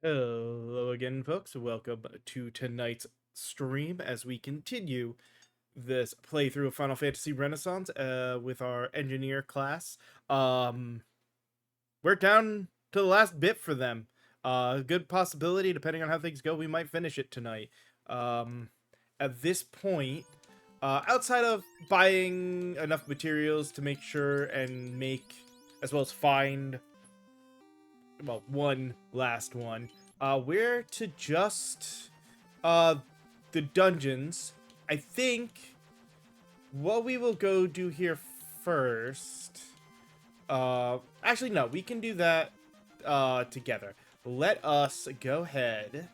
Hello again, folks. Welcome to tonight's stream as we continue this playthrough of Final Fantasy Renaissance with our engineer class. We're down to the last bit for them. Good possibility, depending on how things go, we might finish it tonight. At this point, outside of buying enough materials to make sure and make, as well as find well, one last one. We're to just the dungeons. I think what we will go do here first. Actually, no, we can do that together. Let us go ahead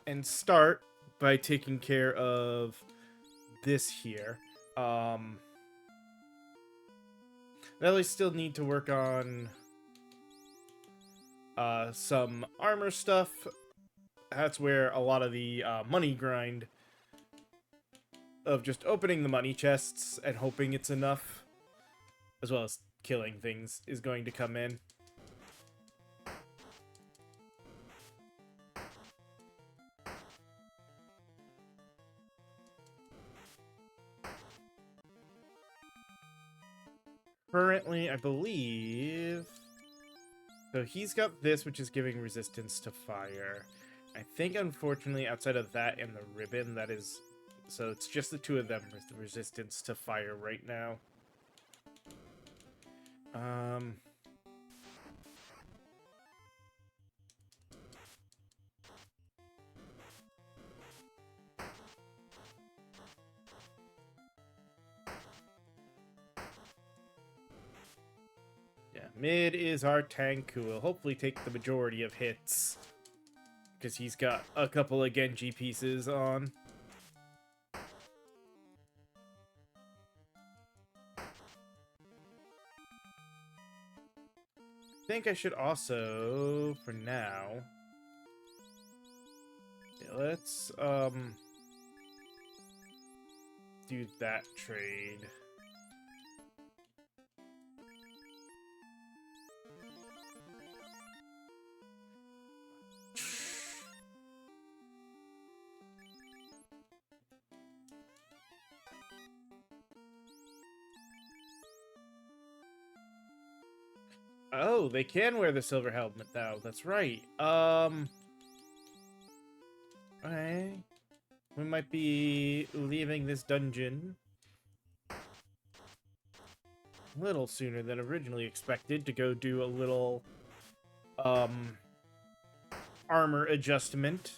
and start by taking care of this here. Now we still need to work on some armor stuff. That's where a lot of the money grind of just opening the money chests and hoping it's enough, as well as killing things, is going to come in. Currently, I believe... So he's got this, which is giving resistance to fire. I think, unfortunately, outside of that and the ribbon, that is... So it's just the two of them with the resistance to fire right now. Yeah, mid is our tank, who will hopefully take the majority of hits. Because he's got a couple of Genji pieces on. I think I should also, for now... Yeah, let's, do that trade. Oh, they can wear the silver helmet now. That's right. Okay. We might be leaving this dungeon a little sooner than originally expected to go do a little, armor adjustment.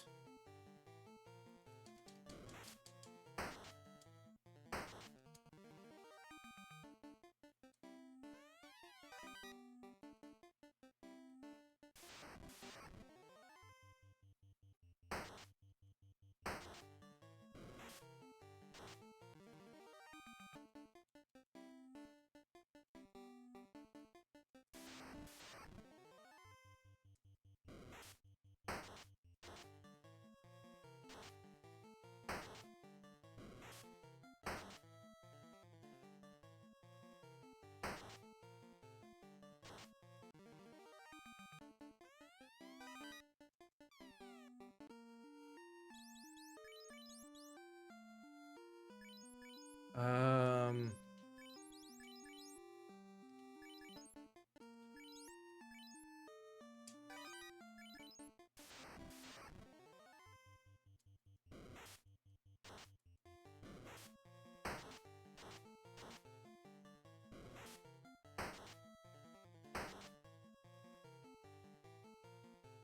Um...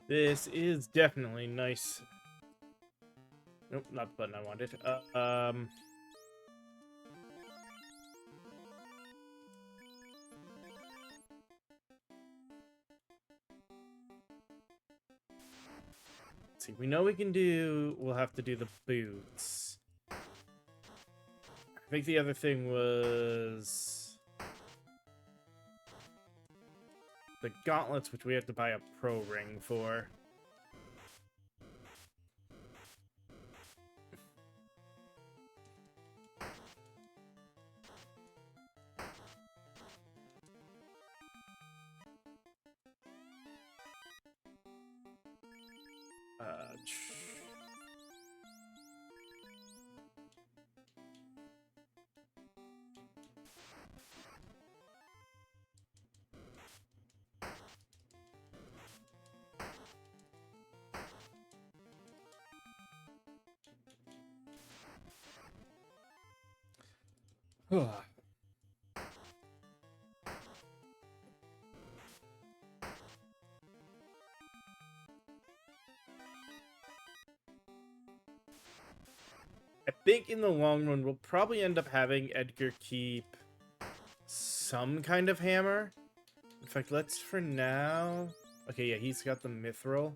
This is definitely nice. Nope, not the button I wanted. Let's see, we know we can do... We'll have to do the boots. I think the other thing was... the gauntlets, which we have to buy a pro ring for. I think in the long run, we'll probably end up having Edgar keep some kind of hammer. In fact, let's for now... Okay, yeah, he's got the mithril.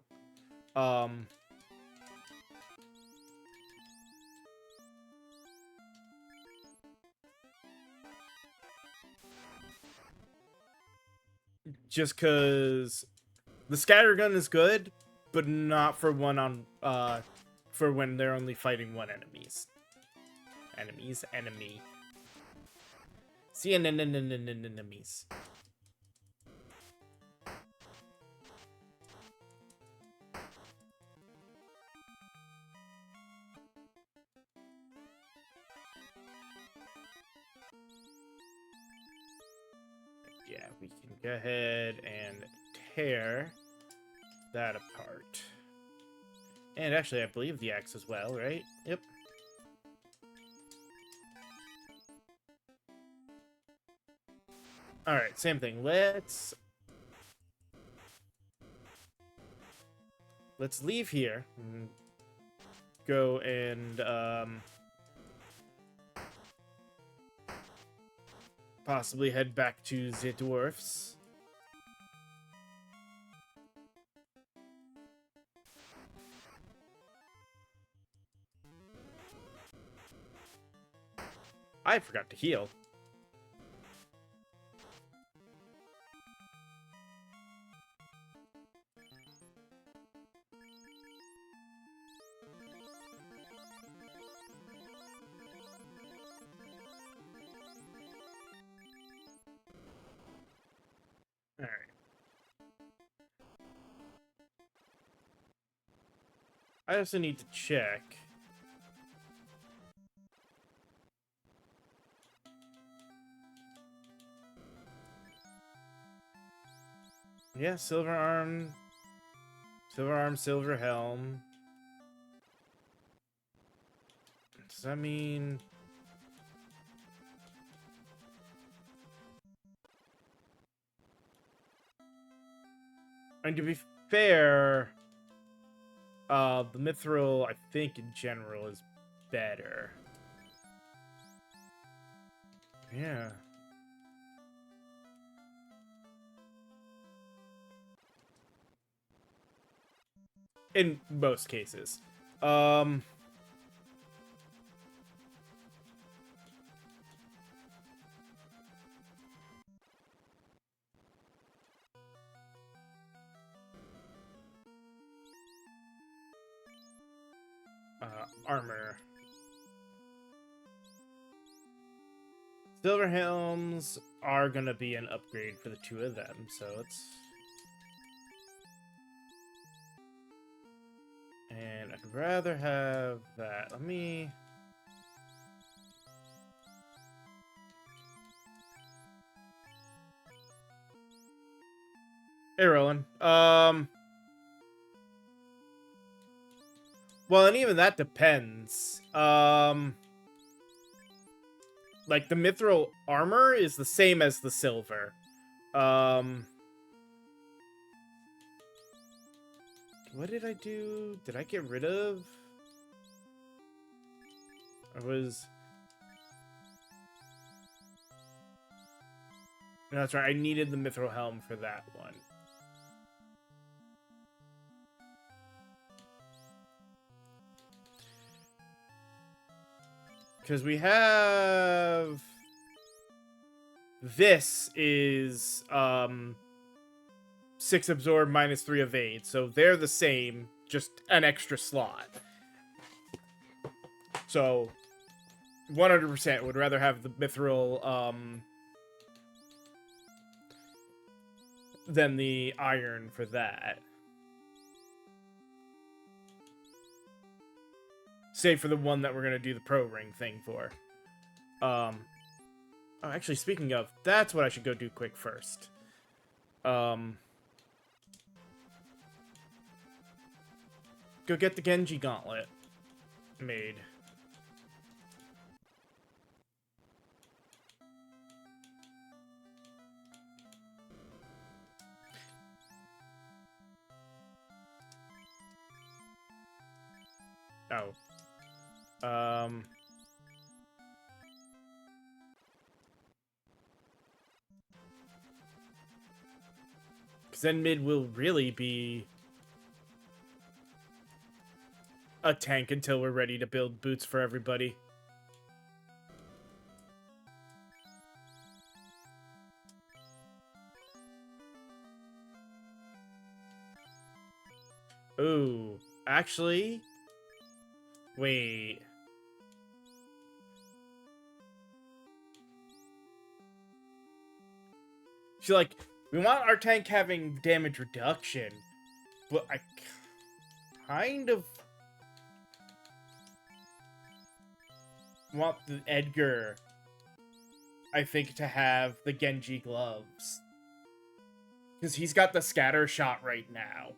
Just because the scattergun is good, but not for for when they're only fighting one enemies. Enemy. See enemies. Yeah, we can go ahead and tear that apart. And actually, I believe the axe as well, right? Yep. Alright, same thing. Let's leave here. And go and, possibly head back to the dwarfs. I forgot to heal. Alright. I also need to check. Yeah, silver arm, silver helm. Does that mean... And to be fair, the mithril, I think, in general, is better. Yeah. In most cases. Armor. Silver helms are gonna be an upgrade for the two of them, so let's... And I'd rather have that. Let me... Hey, Roland. Well, and even that depends. Like, the mithril armor is the same as the silver. What did I do? Did I get rid of? I was... No, that's right. I needed the mithril helm for that one. Because we have... This is 6 absorb, -3 evade. So they're the same, just an extra slot. So 100% would rather have the mithril than the iron for that. Save for the one that we're gonna do the pro ring thing for. Oh, actually, speaking of, that's what I should go do quick first. Go get the Genji gauntlet made. Oh. Because then mid will really be a tank until we're ready to build boots for everybody. Ooh, actually, wait. So, like, we want our tank having damage reduction, but I kind of want the Edgar, I think, to have the Genji gloves. Because he's got the scatter shot right now.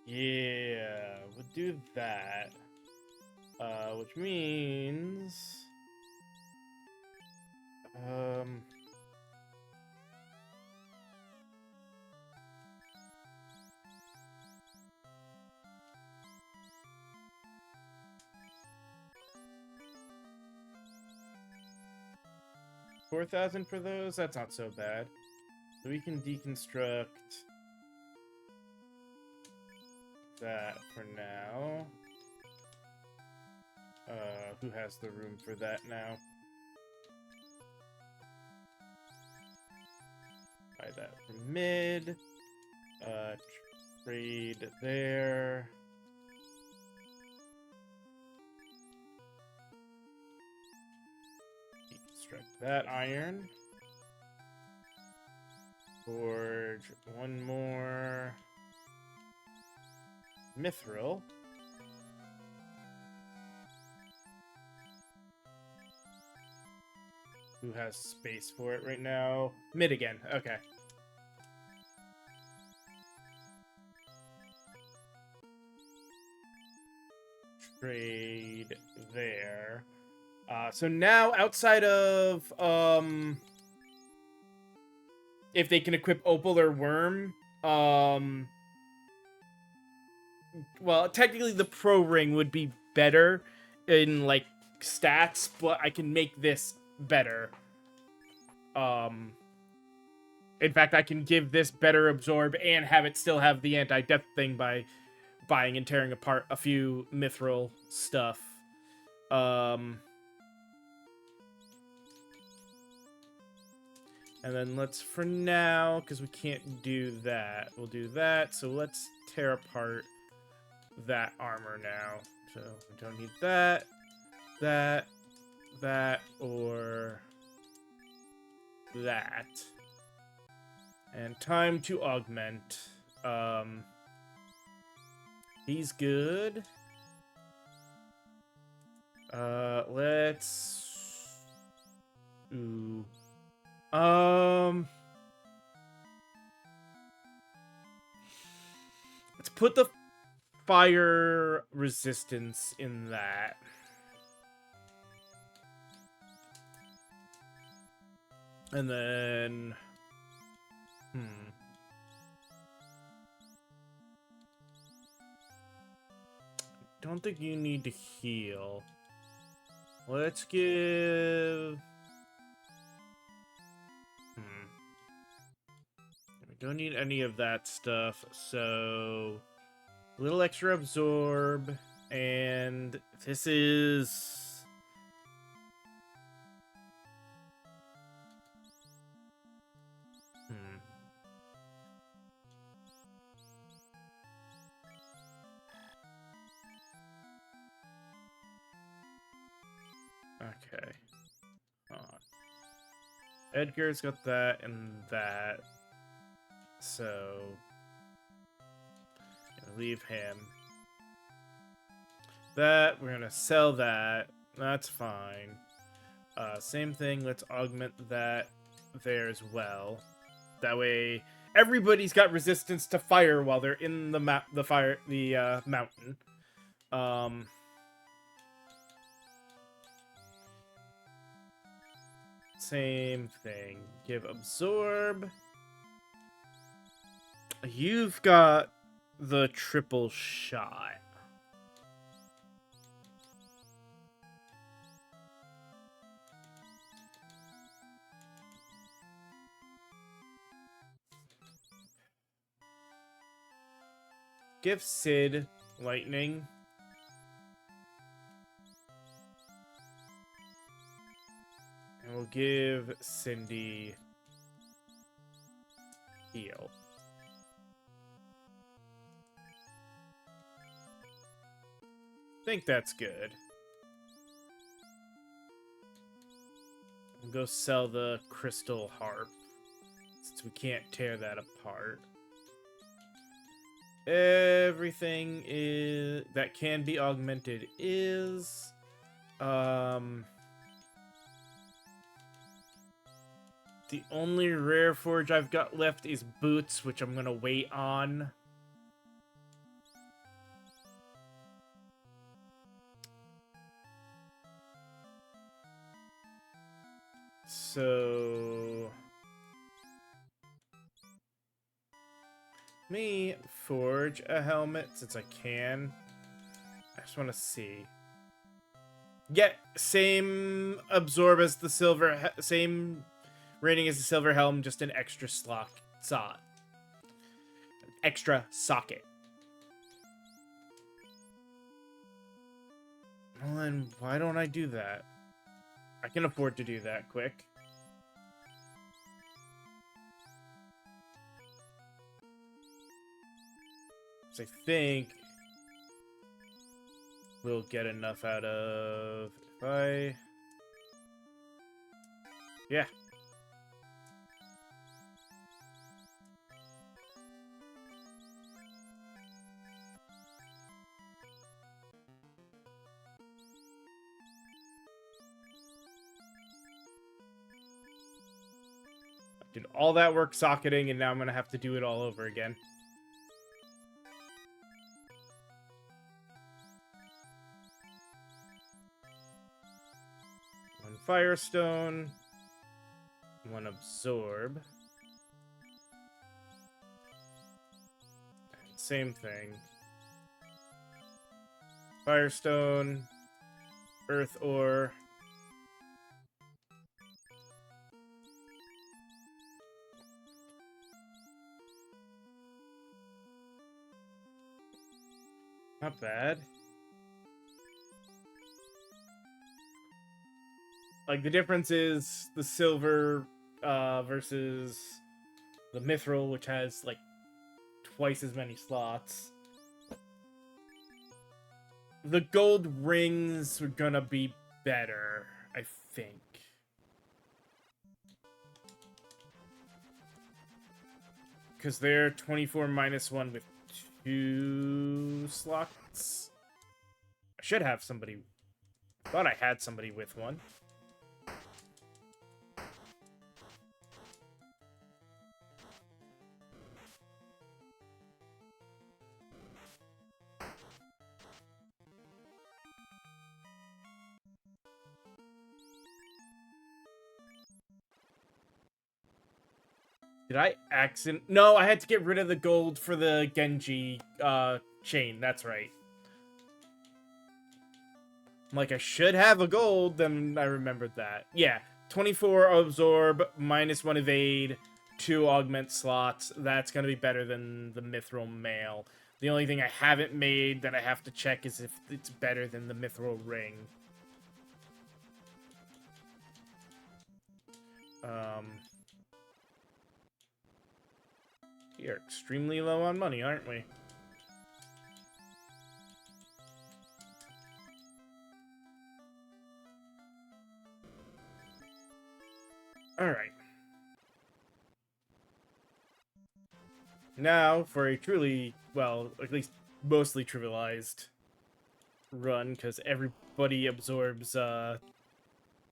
Yeah, we'll do that. Which means... 4,000 for those? That's not so bad. So we can deconstruct that for now. Who has the room for that now? Buy that from mid. Trade there. Deconstruct that iron. Forge one more mithril. Who has space for it right now? Mid again. Okay. Trade there. So now outside of if they can equip Opal or Worm, well, technically the Pro Ring would be better in like stats, but I can make this better. In fact, I can give this better absorb and have it still have the anti-death thing by buying and tearing apart a few mithril stuff. And then let's, for now, because we can't do that, we'll do that. So let's tear apart that armor now. So we don't need that, that, or that. And time to augment. He's good. Let's... Ooh. Let's put the fire resistance in that. And then... Don't think you need to heal. Let's give... We don't need any of that stuff, so... A little extra absorb, and this is... Okay. Edgar's got that and that. So, leave him. That, we're gonna sell that. That's fine. Same thing, let's augment that there as well. That way, everybody's got resistance to fire while they're in the mountain. Same thing. Give absorb. You've got the triple shot. Give Sid lightning. And we'll give Cindy heal. I think that's good. We'll go sell the crystal harp, since we can't tear that apart. Everything is that can be augmented is the only rare forge I've got left is boots, which I'm gonna wait on. So me forge a helmet since I can. I just want to see. Yeah, same absorb as the silver, same rating as the silver helm, just an extra extra socket. Well, then why don't I do that? I can afford to do that quick. So I think we'll get enough out of if yeah. Did all that work socketing, and now I'm gonna have to do it all over again. One firestone, one absorb. Same thing. Firestone, earth ore. Not bad. Like, the difference is the silver versus the mithril, which has, like, twice as many slots. The gold rings are gonna be better, I think. Because they're 24 minus 1 with 2 slots. I should have somebody. Thought I had somebody with one. Did I accident? No, I had to get rid of the gold for the Genji chain. That's right. I'm like, I should have a gold, then I remembered that. Yeah, 24 absorb, minus 1 evade, 2 augment slots. That's going to be better than the mithril mail. The only thing I haven't made that I have to check is if it's better than the mithril ring. We are extremely low on money, aren't we? Alright. Now, for a truly, well, at least mostly trivialized run, because everybody absorbs, or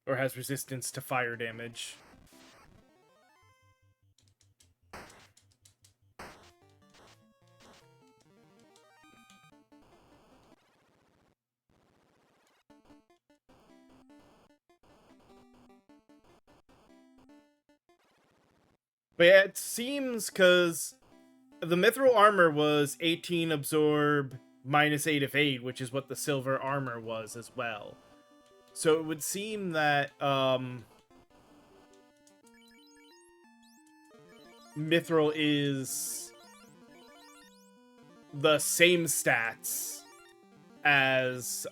has resistance to fire damage. But yeah, it seems, because the mithril armor was 18 absorb minus 8 if 8, which is what the silver armor was as well. So it would seem that mithril is the same stats as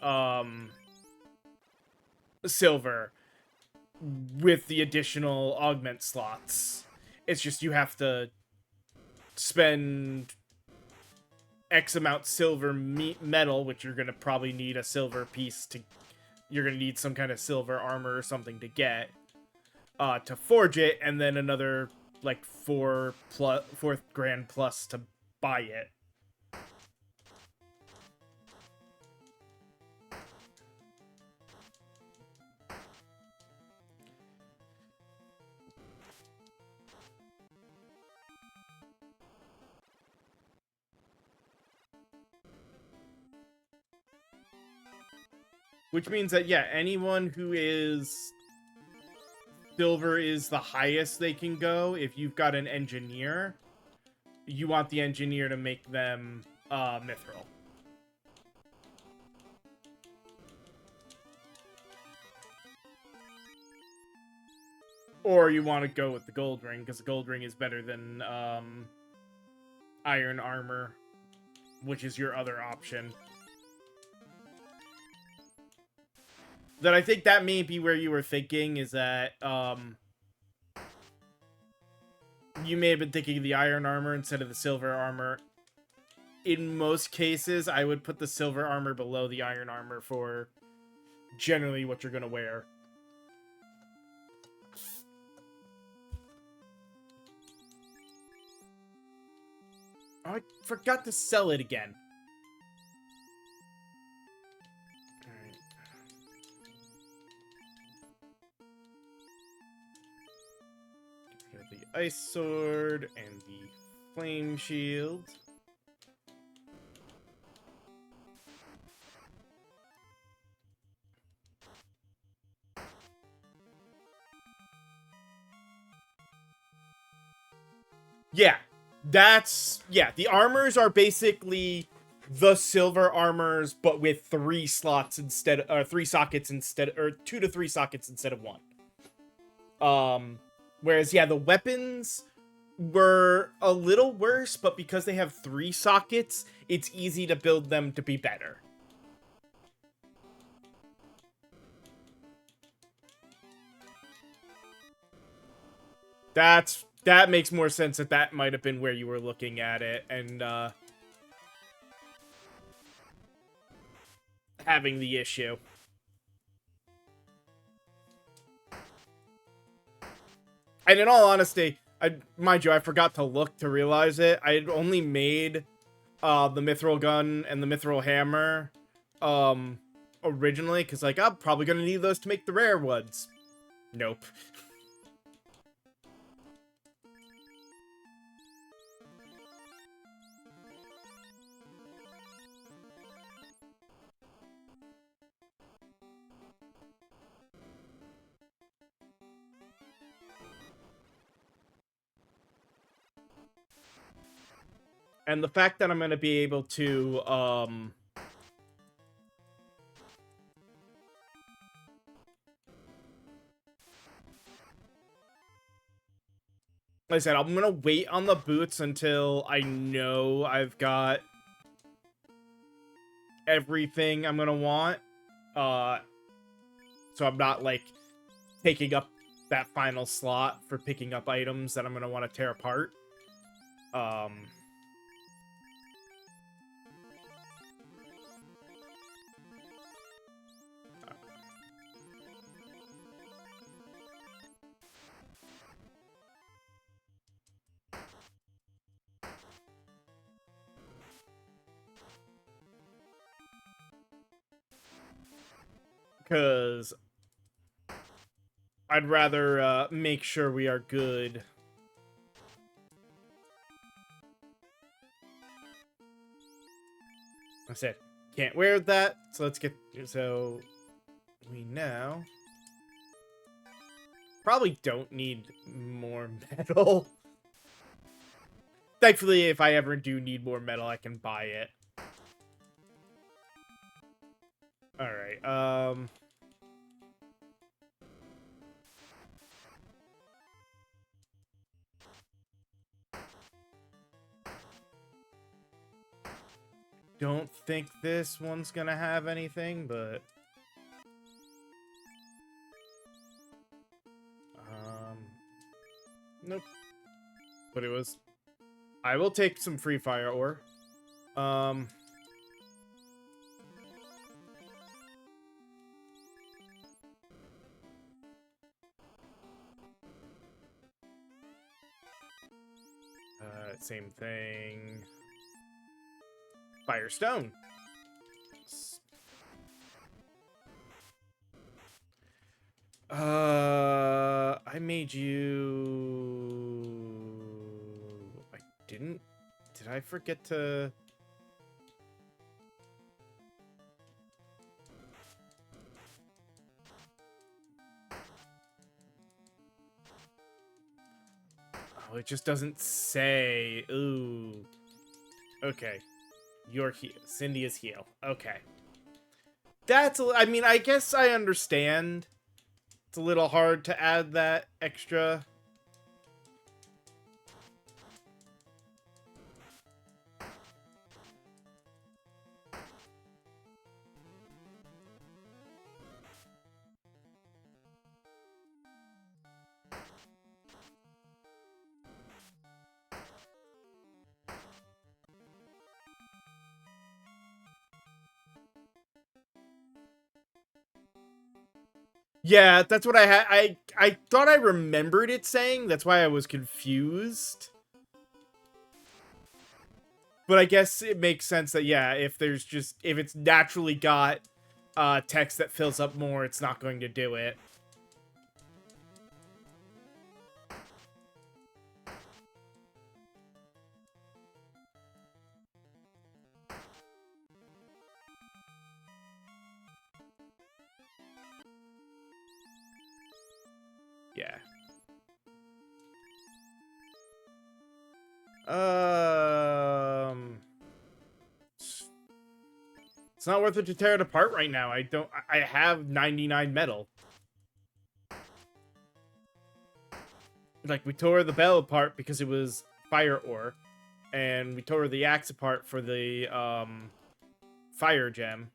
silver with the additional augment slots. It's just you have to spend X amount silver metal, which you're gonna probably need a silver piece to. You're gonna need some kind of silver armor or something to get, to forge it, and then another like 4 grand plus to buy it. Which means that, yeah, anyone who is silver is the highest they can go. If you've got an engineer, you want the engineer to make them mithril. Or you want to go with the gold ring, because the gold ring is better than iron armor, which is your other option. That I think that may be where you were thinking, is that you may have been thinking of the iron armor instead of the silver armor. In most cases, I would put the silver armor below the iron armor for generally what you're going to wear. Oh, I forgot to sell it again. Alright. Get the ice sword and the flame shield. Yeah, the armors are basically the silver armors, but with 3 slots instead, or 3 sockets instead, or 2 to 3 sockets instead of 1. Whereas, yeah, the weapons were a little worse, but because they have 3 sockets, it's easy to build them to be better. That makes more sense, that might have been where you were looking at it, and having the issue. And in all honesty, mind you, I forgot to look to realize it. I had only made the mithril gun and the mithril hammer originally, because, like, I'm probably gonna need those to make the rare ones. Nope. And the fact that I'm gonna be able to like I said, I'm gonna wait on the boots until I know I've got everything I'm gonna want. So I'm not, like, taking up that final slot for picking up items that I'm gonna want to tear apart. because I'd rather make sure we are good. I said, can't wear that, so let's get... So, we now... Probably don't need more metal. Thankfully, if I ever do need more metal, I can buy it. Alright, don't think this one's gonna have anything, but... Nope. But it was... I will take some free fire ore. Same thing. Firestone. I made you... I didn't... Did I forget to... Oh, it just doesn't say. Ooh. Okay. Your heal. Cindy is heal. Okay. That's... I mean, I guess I understand. It's a little hard to add that extra... Yeah, that's what I had. I thought I remembered it saying. That's why I was confused. But I guess it makes sense that, yeah, if it's naturally got text that fills up more, it's not going to do it. Yeah. It's not worth it to tear it apart right now. I have 99 metal. Like, we tore the bell apart because it was fire ore. And we tore the axe apart for the, fire gem.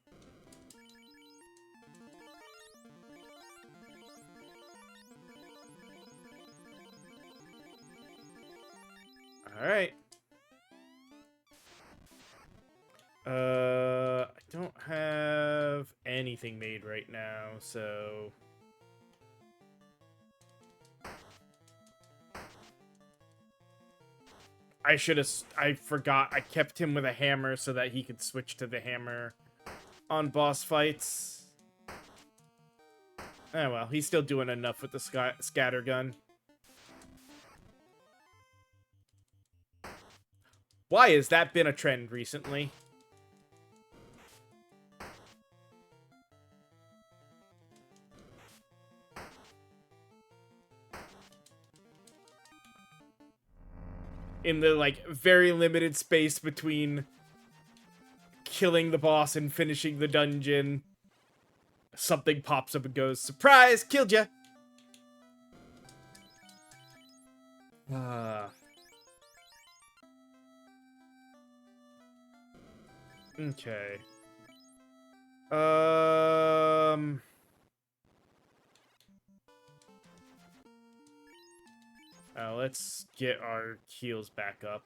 Alright. I don't have anything made right now, so... I forgot. I kept him with a hammer so that he could switch to the hammer on boss fights. Oh well, he's still doing enough with the scatter gun. Why has that been a trend recently? In the, like, very limited space between killing the boss and finishing the dungeon, something pops up and goes, surprise, killed ya! Okay. Let's get our heals back up.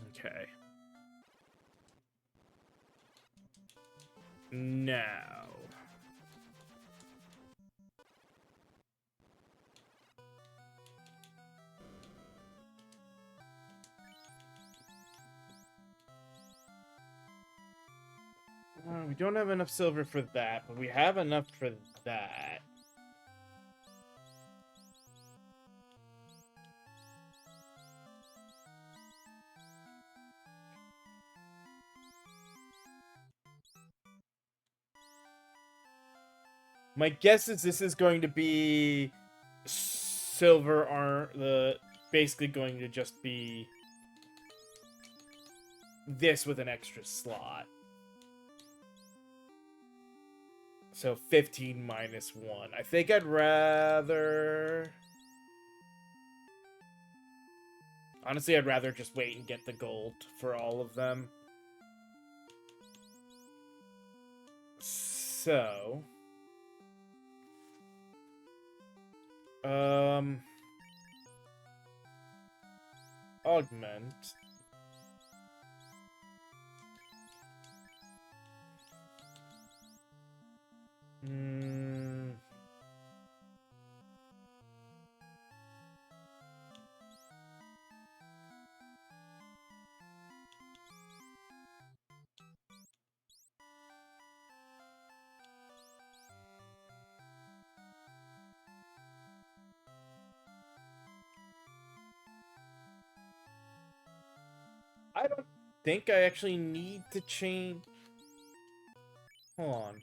Okay. Now. don't have enough silver for that, but we have enough for that. My guess is this is going to be silver basically going to just be this with an extra slot. So 15 minus 1. I think I'd rather... Honestly, I'd rather just wait and get the gold for all of them. So... Augment. I don't think I actually need to change... Hold on.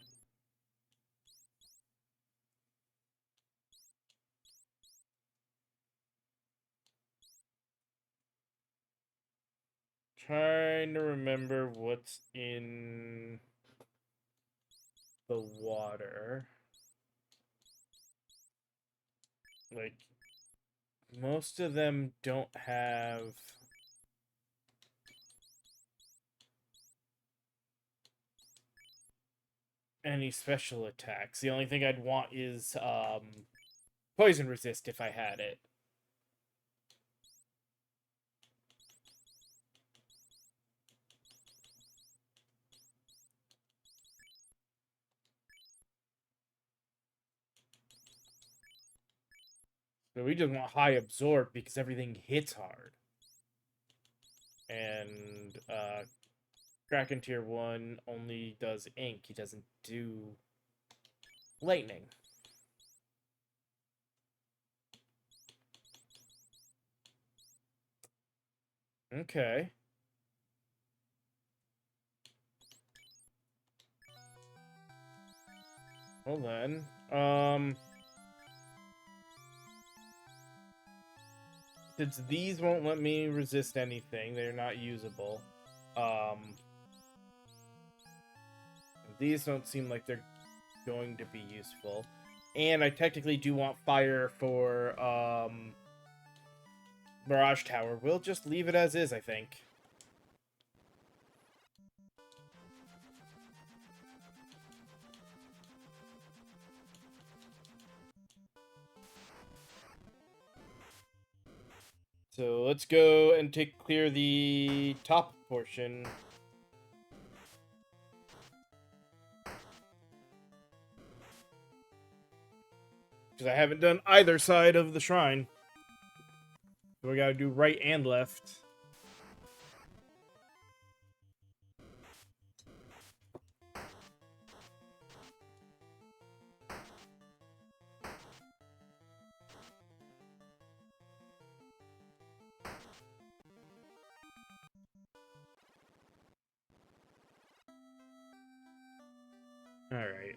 Trying to remember what's in the water. Like, most of them don't have... any special attacks. The only thing I'd want is poison resist if I had it. So we just want high absorb because everything hits hard. And Kraken tier 1 only does ink. He doesn't do lightning. Okay. Well then, since these won't let me resist anything, they're not usable. These don't seem like they're going to be useful. And I technically do want fire for, Mirage Tower. We'll just leave it as is, I think. So let's go and clear the top portion. Because I haven't done either side of the shrine. So we gotta do right and left. Alright,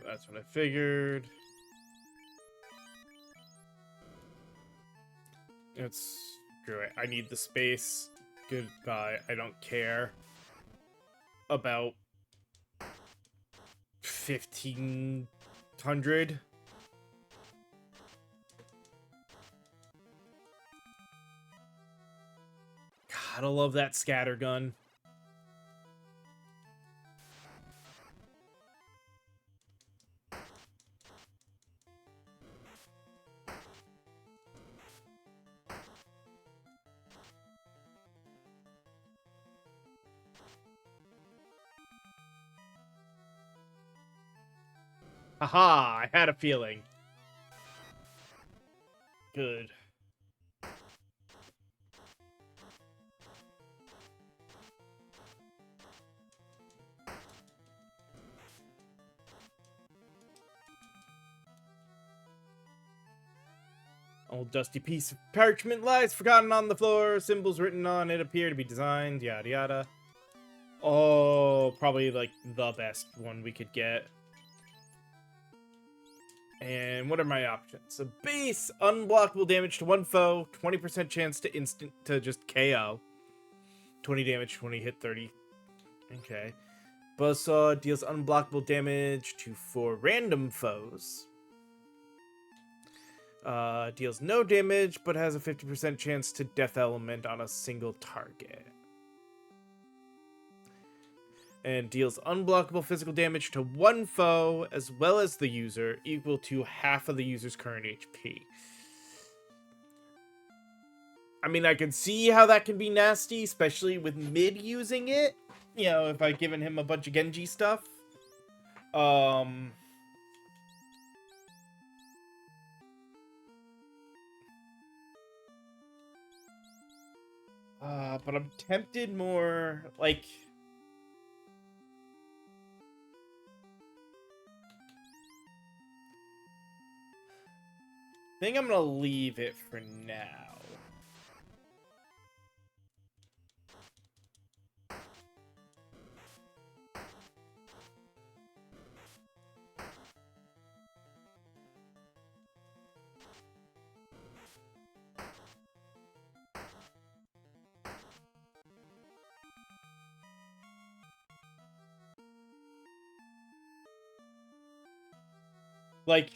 that's what I figured. It's screw it. I need the space. Goodbye. I don't care about 1,500. God, I love that scattergun. Haha, I had a feeling. Good. Old dusty piece of parchment lies forgotten on the floor. Symbols written on it appear to be designed. Yada yada. Oh, probably like the best one we could get. And what are my options? A base, unblockable damage to one foe, 20% chance to just KO. 20 damage, 20 hit, 30. Okay. Buzzsaw deals unblockable damage to 4 random foes. Deals no damage, but has a 50% chance to death element on a single target. And deals unblockable physical damage to one foe, as well as the user, equal to half of the user's current HP. I mean, I can see how that can be nasty, especially with mid using it. You know, if I've given him a bunch of Genji stuff. But I'm tempted more, like... I think I'm gonna leave it for now. Like,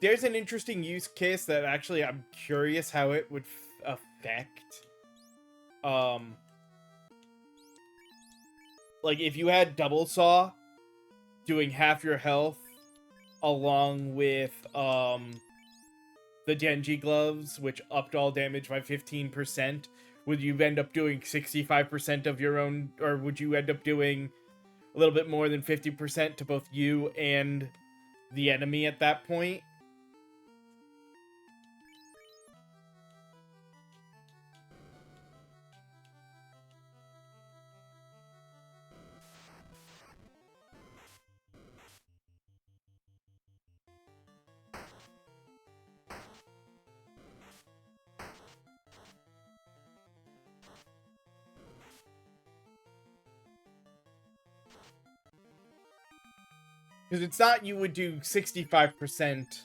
there's an interesting use case that actually I'm curious how it would affect. Like, if you had Double Saw doing half your health along with, the Genji gloves, which upped all damage by 15%, would you end up doing 65% of your own, or would you end up doing a little bit more than 50% to both you and the enemy at that point? Because it's not you would do 65%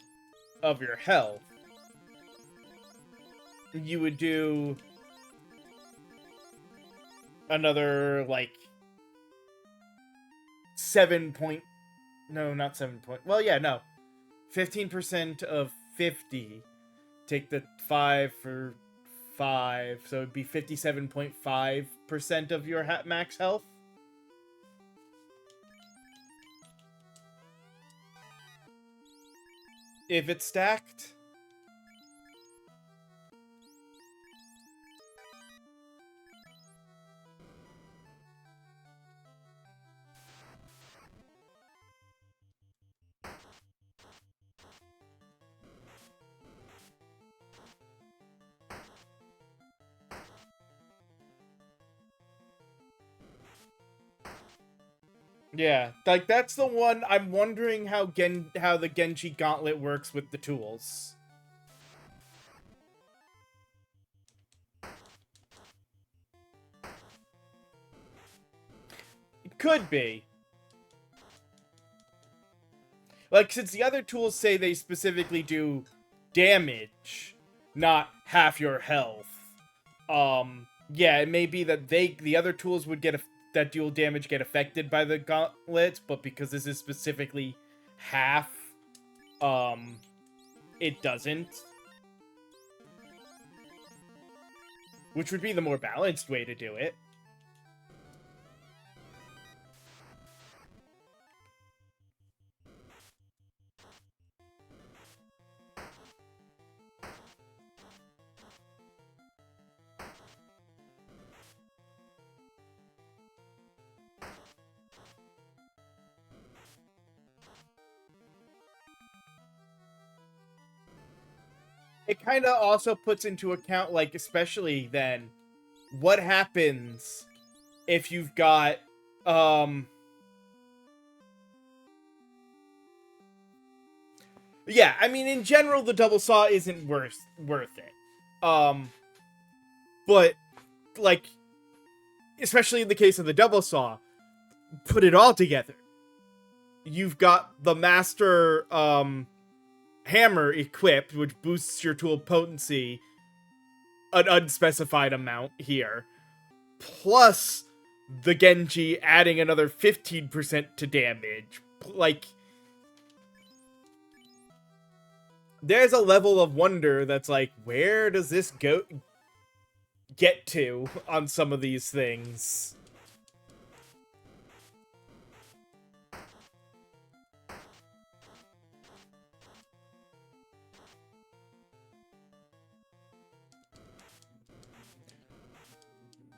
of your health. You would do another, like, 7 point... No, not 7 point... Well, yeah, no. 15% of 50. Take the 5 for 5. So it'd be 57.5% of your max health. If it's stacked. Yeah, like that's the one I'm wondering how the Genji Gauntlet works with the tools. It could be. Like, since the other tools say they specifically do damage, not half your health. Yeah, it may be that the other tools would that dual damage get affected by the gauntlets, but because this is specifically half, it doesn't. Which would be the more balanced way to do it. It kind of also puts into account, like, especially then, what happens if you've got, yeah, I mean, in general, the double saw isn't worth it. But, like, especially in the case of the double saw, put it all together. You've got the master, hammer equipped, which boosts your tool potency an unspecified amount here, plus the Genji adding another 15% to damage. Like, there's a level of wonder that's like, where does this get to on some of these things?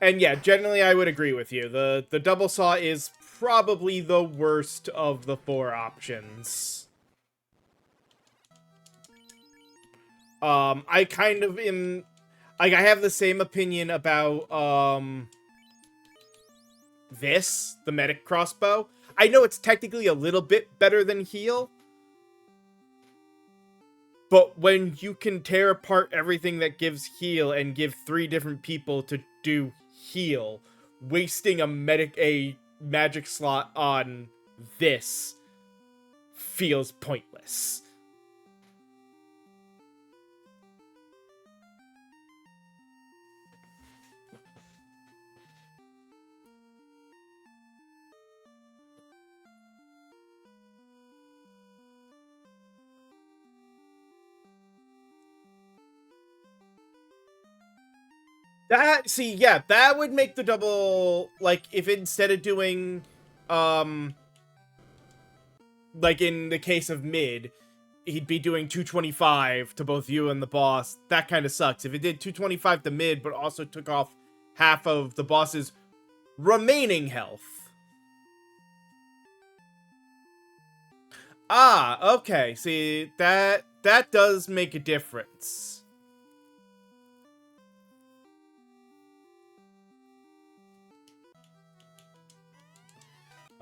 And yeah, generally I would agree with you. The double saw is probably the worst of the 4 options. I kind of am, like, I have the same opinion about the medic crossbow. I know it's technically a little bit better than heal, but when you can tear apart everything that gives heal and give 3 different people to do heal, wasting a magic slot on this feels pointless. That would make the double, like, if instead of doing, like in the case of mid, he'd be doing 225 to both you and the boss. That kind of sucks. If it did 225 to mid, but also took off half of the boss's remaining health. Ah, okay. See, that does make a difference.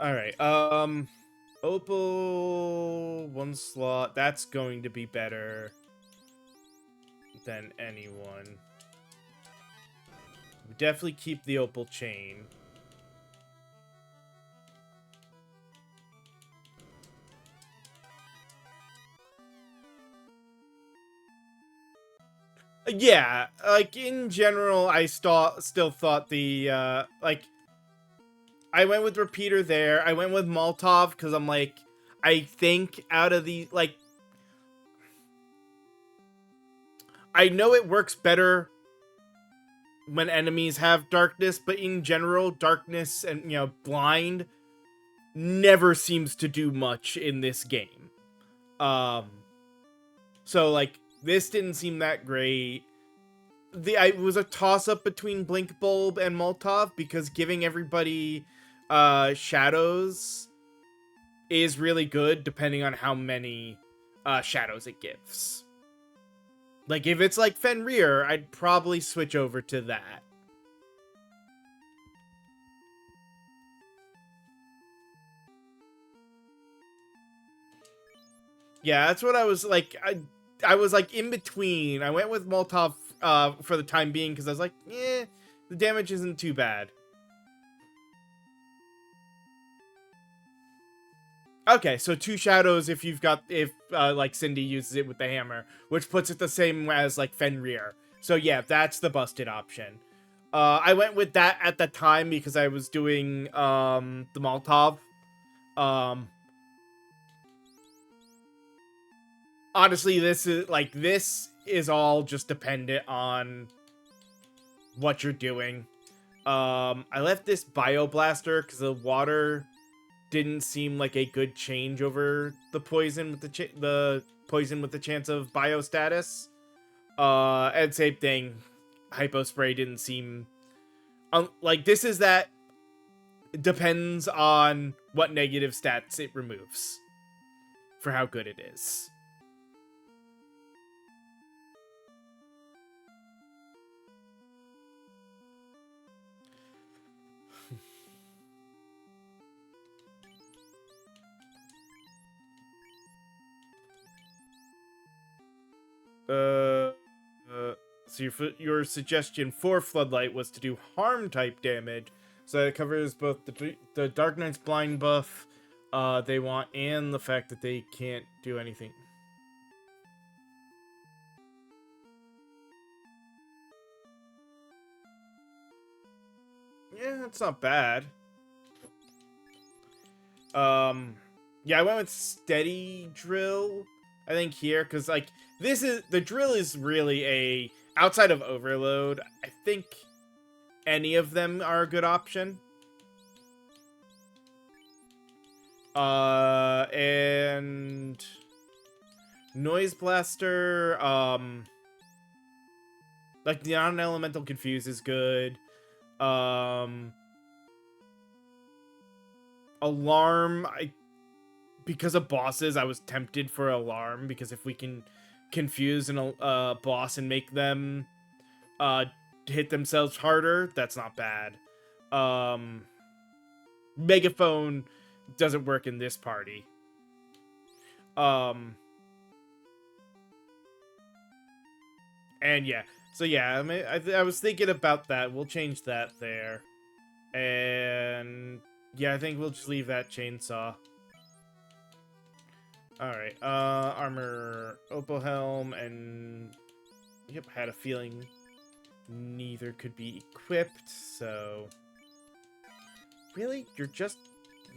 Alright, Opal, 1 slot. That's going to be better than anyone. We definitely keep the Opal chain. Yeah, like, in general, I still thought the, like, I went with Repeater there. I went with Molotov because I'm like, I think out of the, like, I know it works better when enemies have darkness, but in general, darkness and, blind never seems to do much in this game. So, like, this didn't seem that great. It was a toss-up between Blink Bulb and Molotov because giving everybody shadows is really good depending on how many shadows it gives. Like, if it's like Fenrir, I'd probably switch over to that. Yeah, that's what I was like. I was like in between. I went with Molotov for the time being because I was like, the damage isn't too bad. Okay, so 2 shadows if you've got, if, like, Cindy uses it with the hammer, which puts it the same as, like, Fenrir. So yeah, that's the busted option. I went with that at the time because I was doing, the Molotov. Um, Honestly, this is all just dependent on what you're doing. I left this Bioblaster because the water didn't seem like a good change over the poison with the poison with the chance of bio status. And same thing, hypo spray didn't seem like this is that depends on what negative stats it removes for how good it is. Uh, so your suggestion for Floodlight was to do harm type damage, so it covers both the Dark Knight's blind buff they want and the fact that they can't do anything. Yeah, that's not bad. Yeah, I went with Steady Drill, I think, here, because, like, the drill is really outside of Overload, I think any of them are a good option. And Noise Blaster, like, the non-elemental Confuse is good. Alarm, because of bosses, I was tempted for Alarm, because if we can confuse a boss and make them hit themselves harder, that's not bad. Megaphone doesn't work in this party. And yeah, so yeah, I mean, I was thinking about that. We'll change that there. And yeah, I think we'll just leave that chainsaw. Alright, armor, Opal Helm, and yep, had a feeling neither could be equipped, so really? You're just...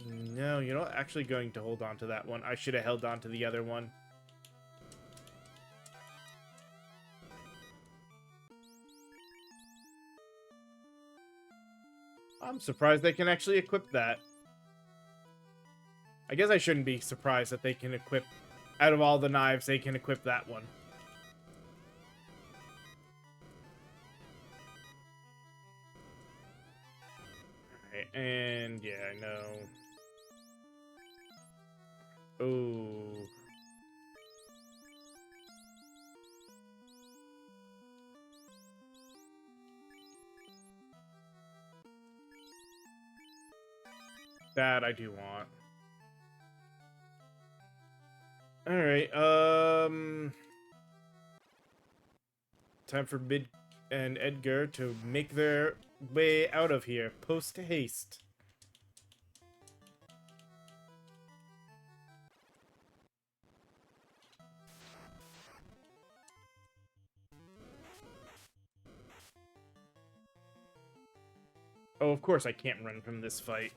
No, you're not actually going to hold on to that one. I should have held on to the other one. I'm surprised they can actually equip that. I guess I shouldn't be surprised that they can equip... Out of all the knives, they can equip that one. Alright, and yeah, I know. Oh. That I do want. Alright, time for Mid and Edgar to make their way out of here. Post haste. Oh, of course I can't run from this fight.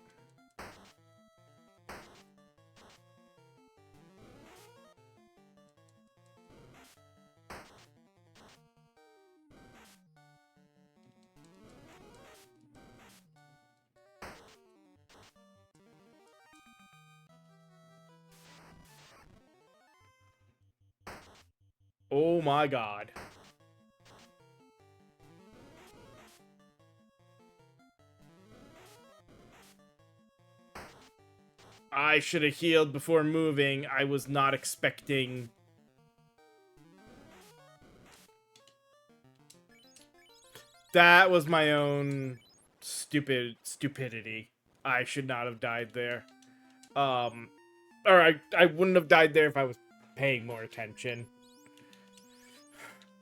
Oh my god. I should have healed before moving. I was not expecting... That was my own stupidity. I should not have died there. Or I wouldn't have died there if I was paying more attention.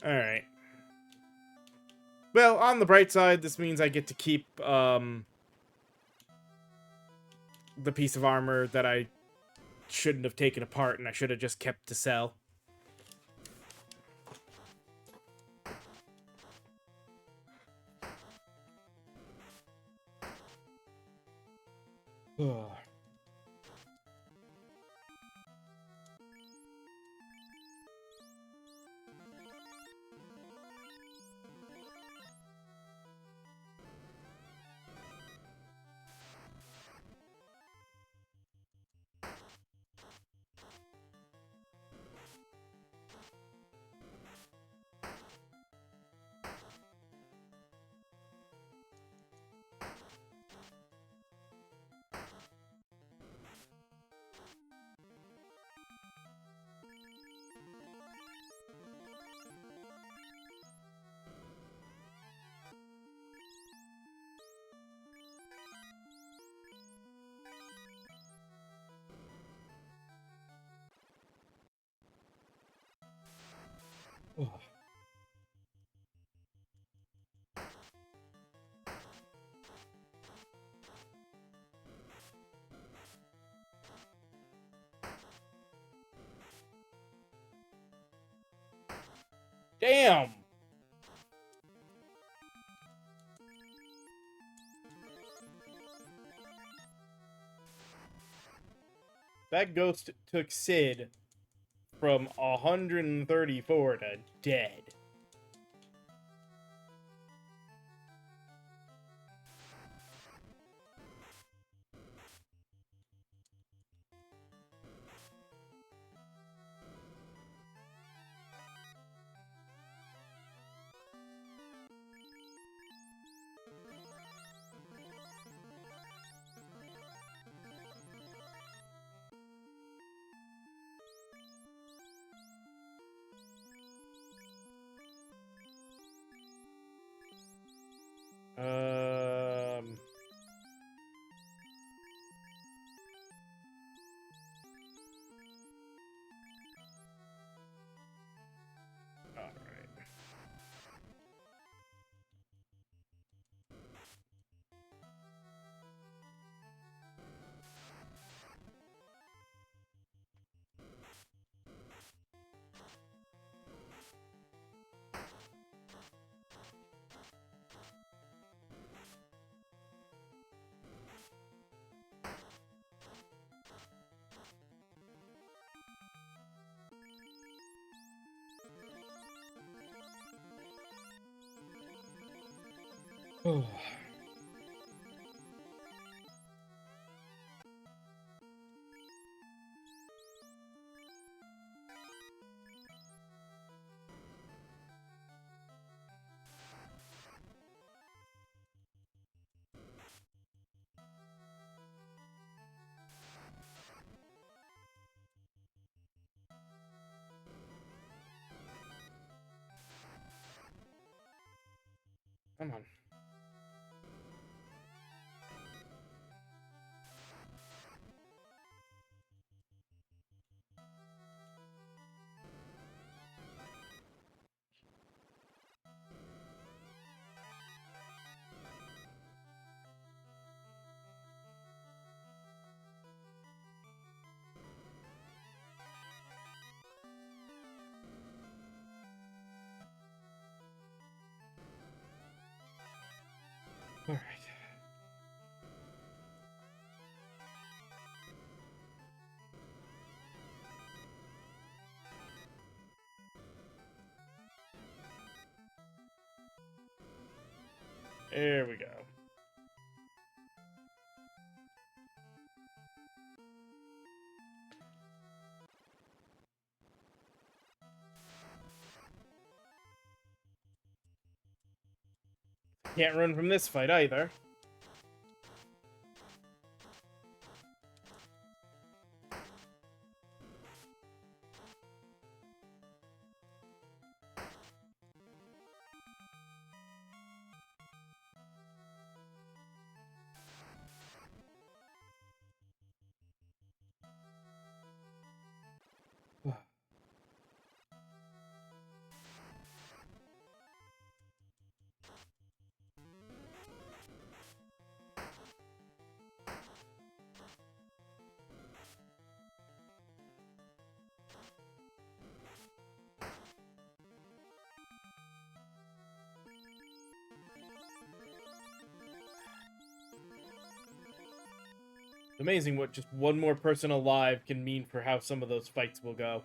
Alright. Well, on the bright side, this means I get to keep, the piece of armor that I shouldn't have taken apart, and I should have just kept to sell. Ugh. Ugh. Damn! That ghost took Sid from 134 to dead. Um... Alright. Oh. Come on. Alright. There we go. Can't run from this fight either. Amazing what just one more person alive can mean for how some of those fights will go.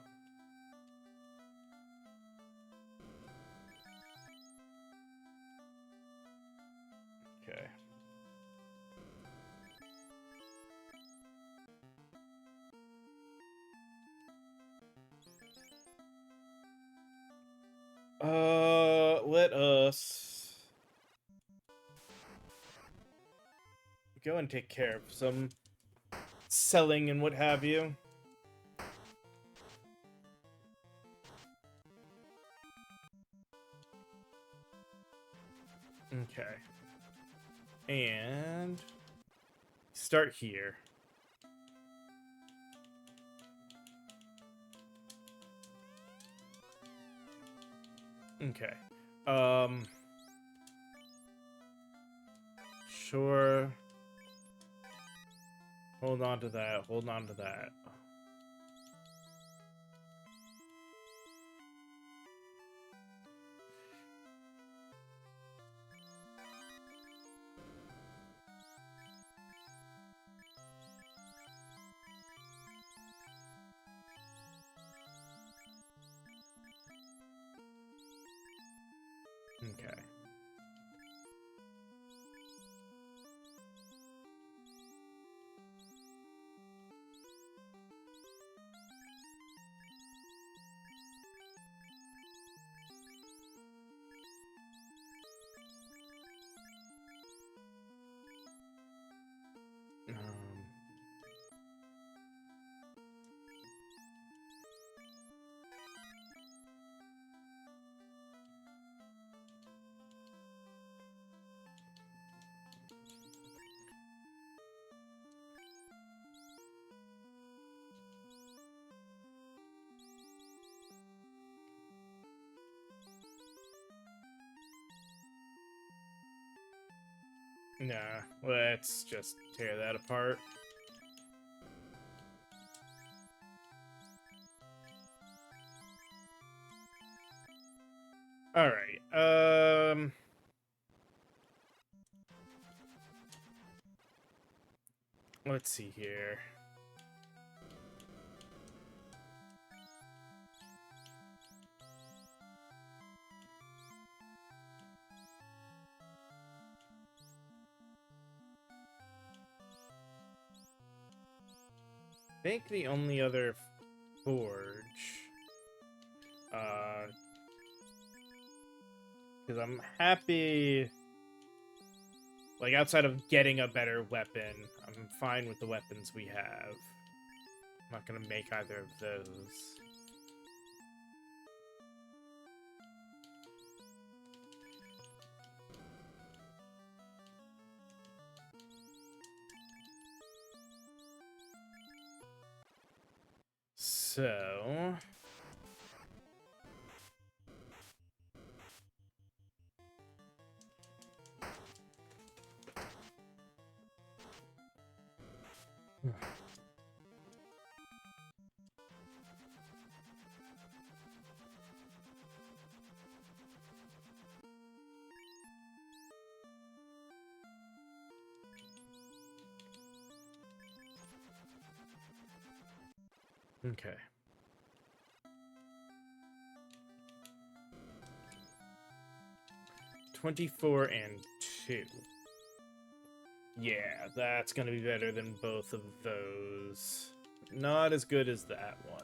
Okay. Let us go and take care of some selling and what have you. Okay. And start here. Okay. Sure. Hold on to that. Hold on to that. Okay. Um, nah, let's just tear that apart. Alright, let's see here. I think the only other forge, because I'm happy, like, outside of getting a better weapon, I'm fine with the weapons we have. I'm not gonna make either of those. So... Okay. $24 and 2. Yeah, that's gonna be better than both of those. Not as good as that one.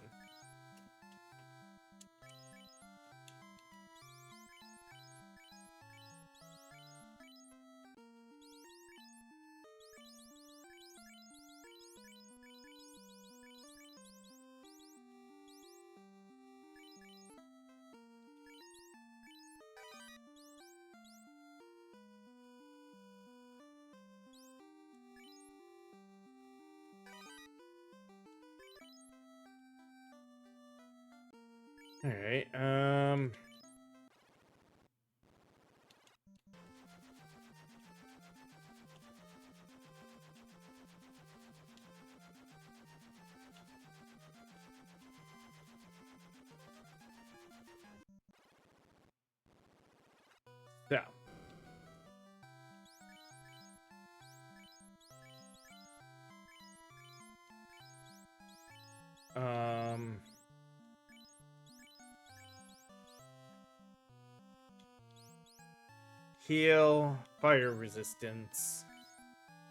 Alright, so. Heal, fire resistance.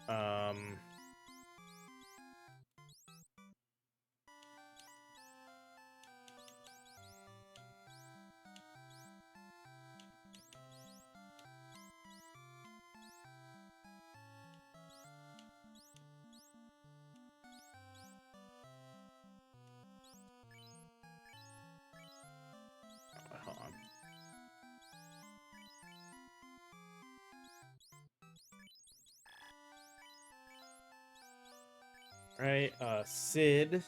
Hold on. Right, Sid.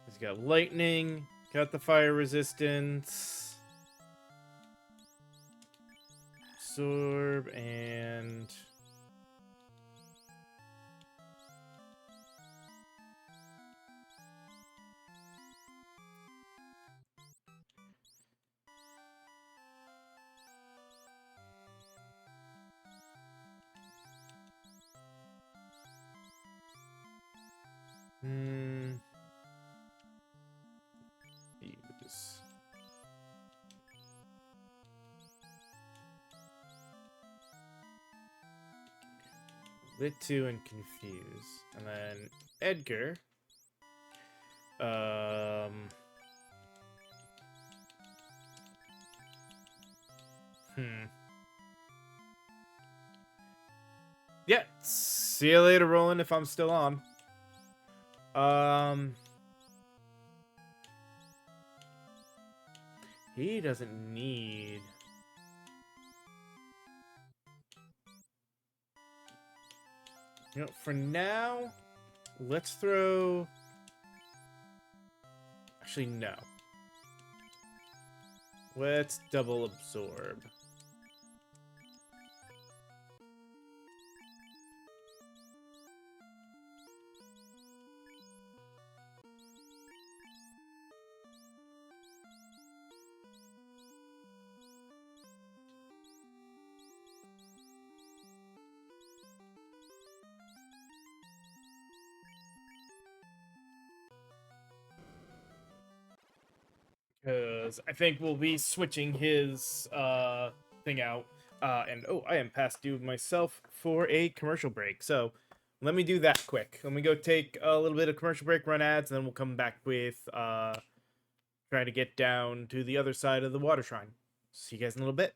He's got lightning, got the fire resistance, absorb, and use. Lit 2 and confuse. And then Edgar. Yeah. See you later, Roland, if I'm still on. He doesn't need. You know, for now, let's throw. Actually, no. Let's double absorb. Because I think we'll be switching his thing out. And oh, I am past due myself for a commercial break. So let me do that quick. Let me go take a little bit of commercial break, run ads, and then we'll come back with trying to get down to the other side of the water shrine. See you guys in a little bit.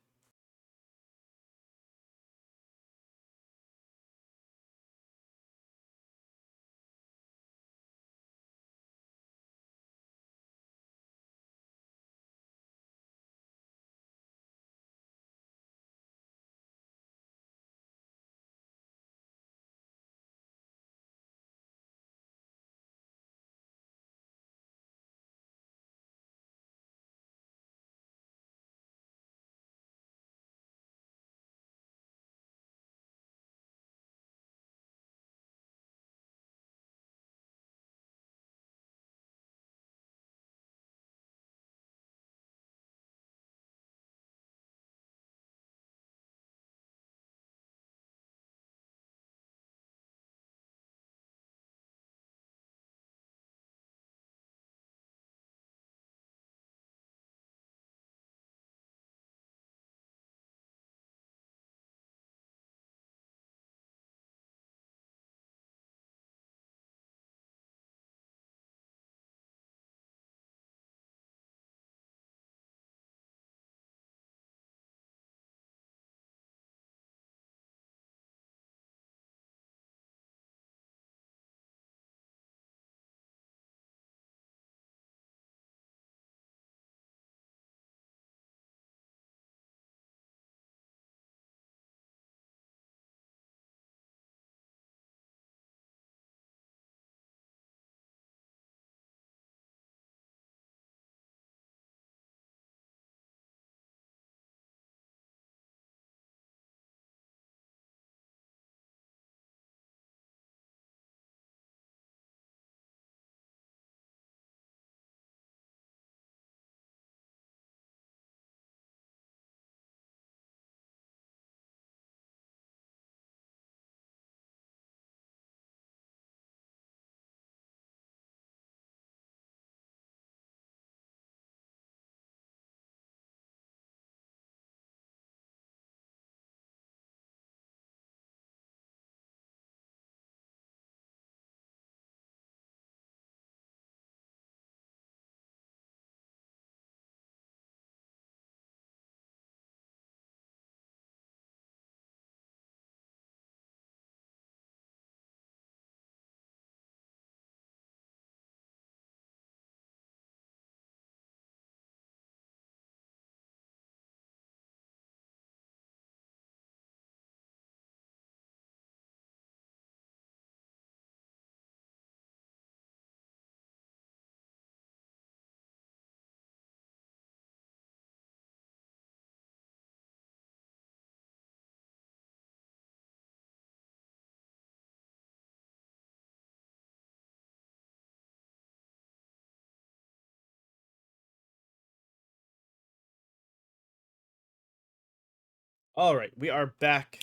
All right, we are back.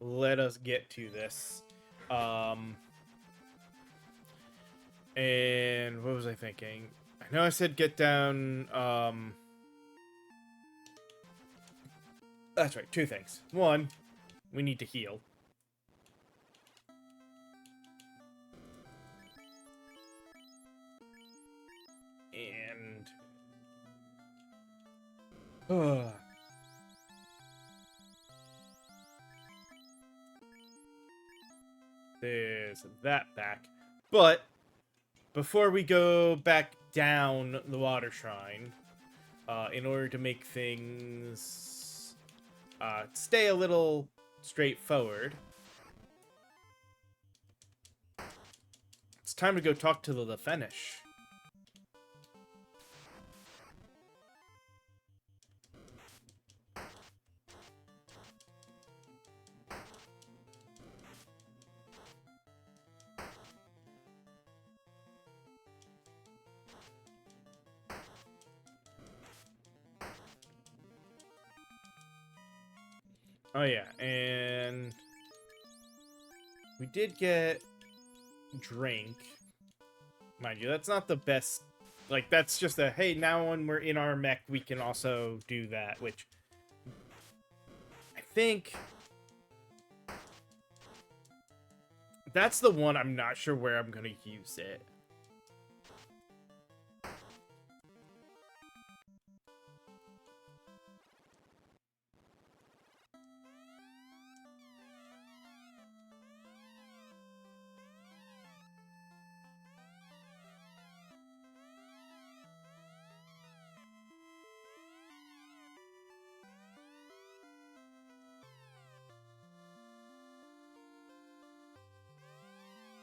Let us get to this. And what was I thinking? I know I said get down. That's right. Two things. One, we need to heal. And there's that back. But before we go back down the water shrine, in order to make things stay a little straightforward, it's time to go talk to the finish. Oh yeah, and we did get drink. Mind you, that's not the best. Like, that's just a, hey, now when we're in our mech, we can also do that, which I think that's the one I'm not sure where I'm going to use it.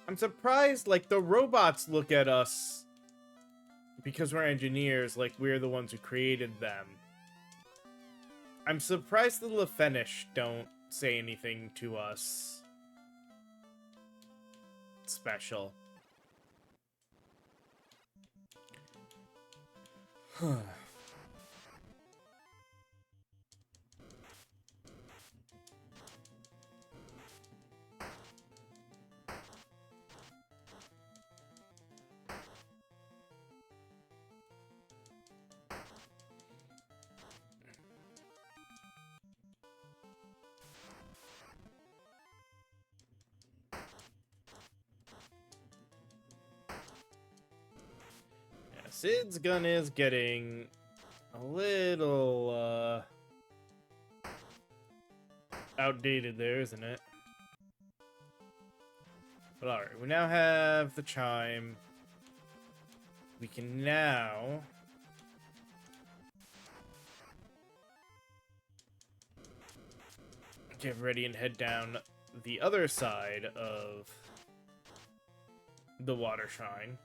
I'm surprised, like, the robots look at us because we're engineers, like we're the ones who created them. I'm surprised the Lefenish don't say anything to us special. Yeah, Sid's gun is getting a little, outdated there, isn't it? But alright, we now have the chime. We can now get ready and head down the other side of the water shrine.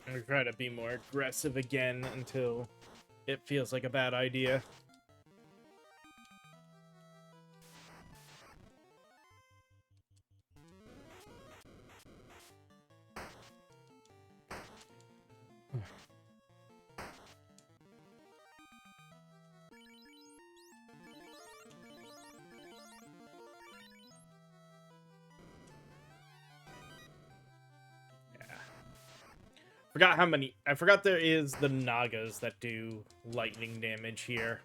And we try to be more aggressive again until it feels like a bad idea. Forgot how many. I forgot there is the Nagas that do lightning damage here.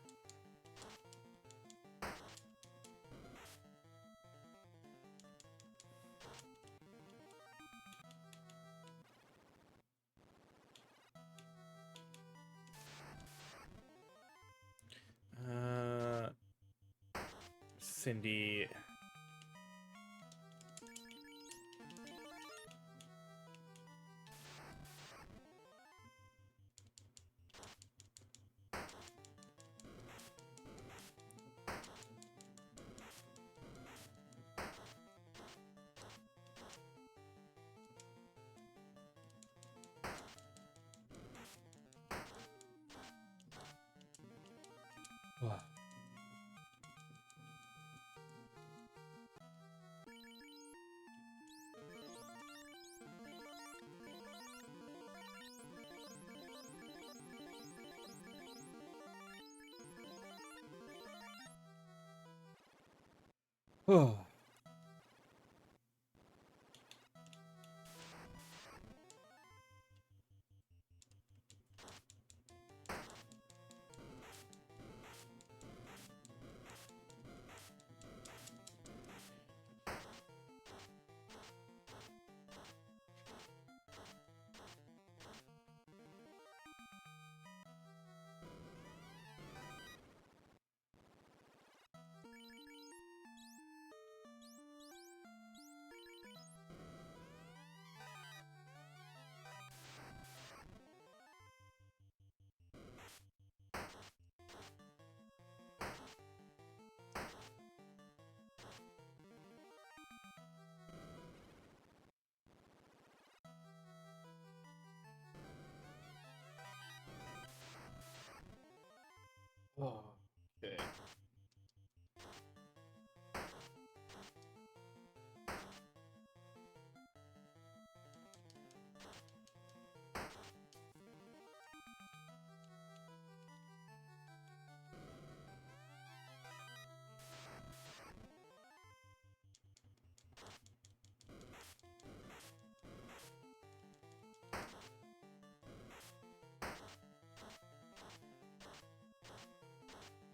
indeed. Oh. Okay.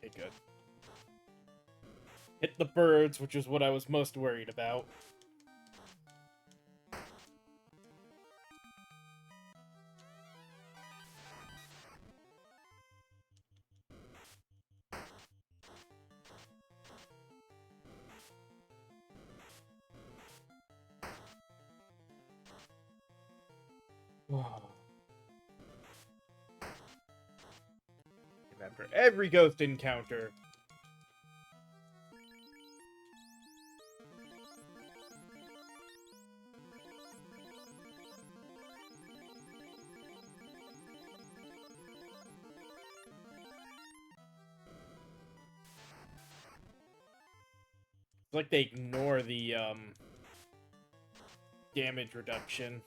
Okay, good. Hit the birds, which is what I was most worried about. Remember, every ghost encounter. It's like they ignore the damage reduction.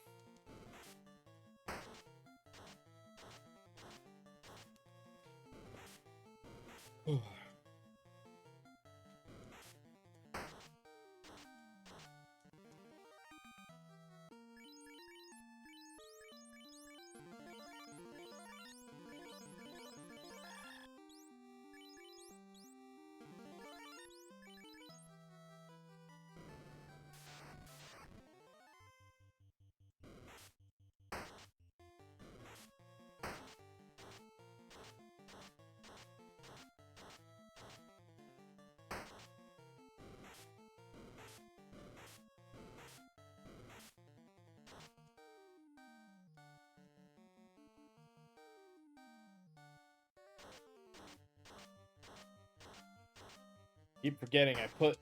Keep forgetting I put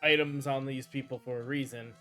items on these people for a reason.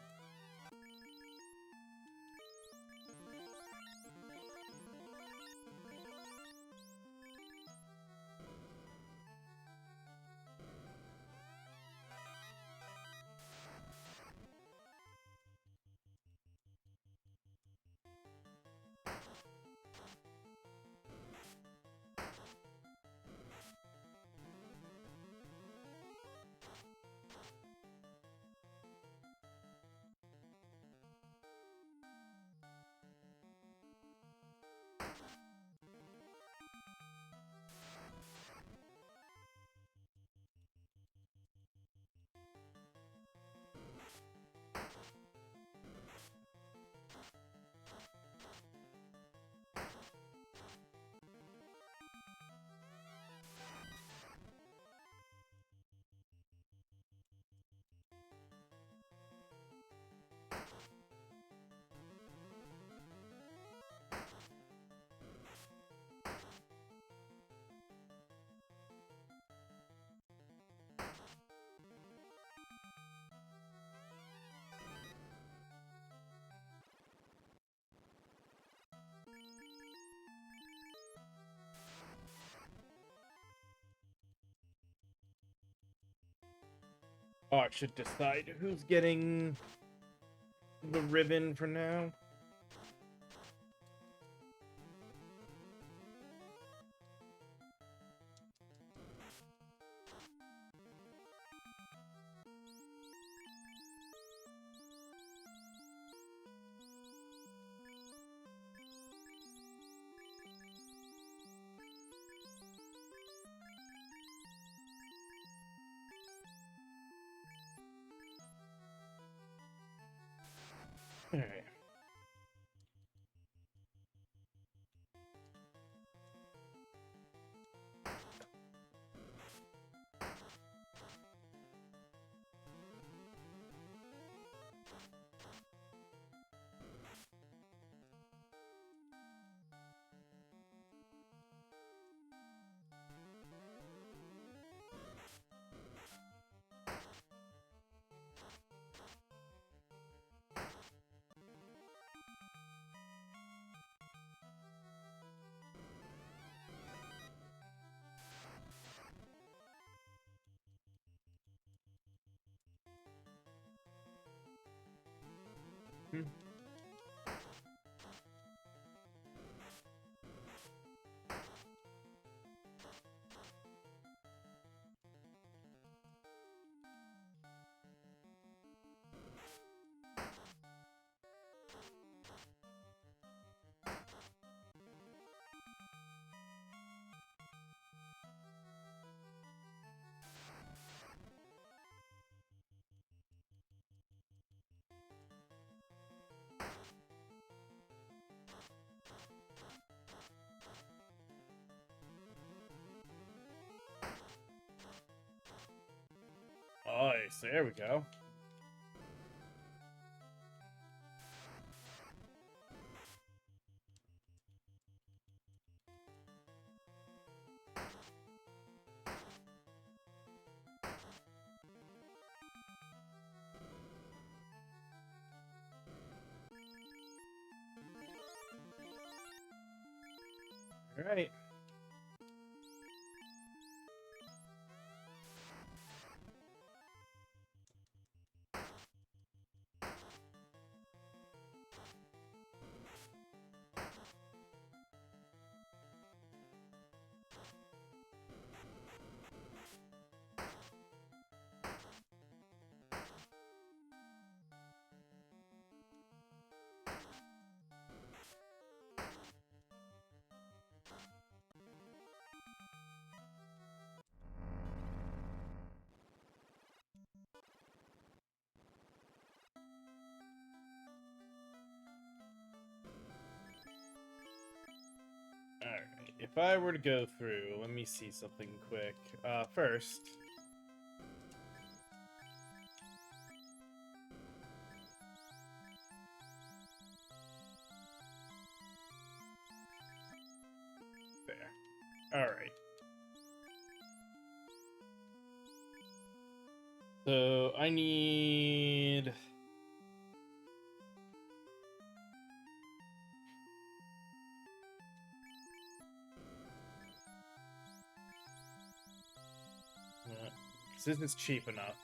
Art should decide who's getting the ribbon for now. All right. Hmm. Nice. There we go. All right. All right. If I were to go through, let me see something quick. First. There. All right. So I need. This isn't cheap enough.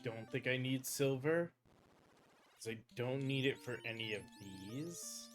don't think I need silver, because I don't need it for any of these.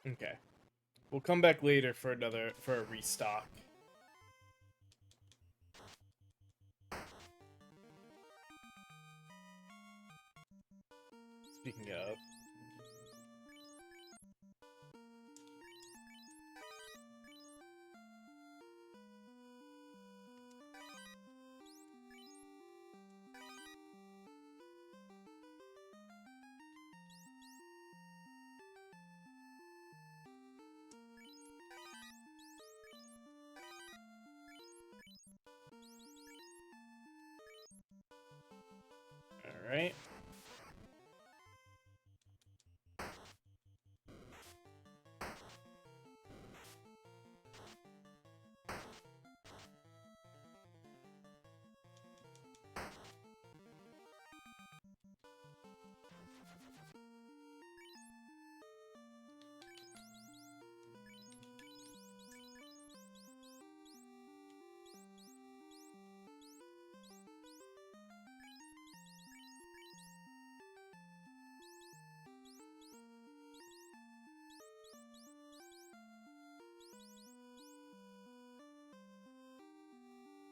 Okay. We'll come back later for a restock. Speaking of. Alright.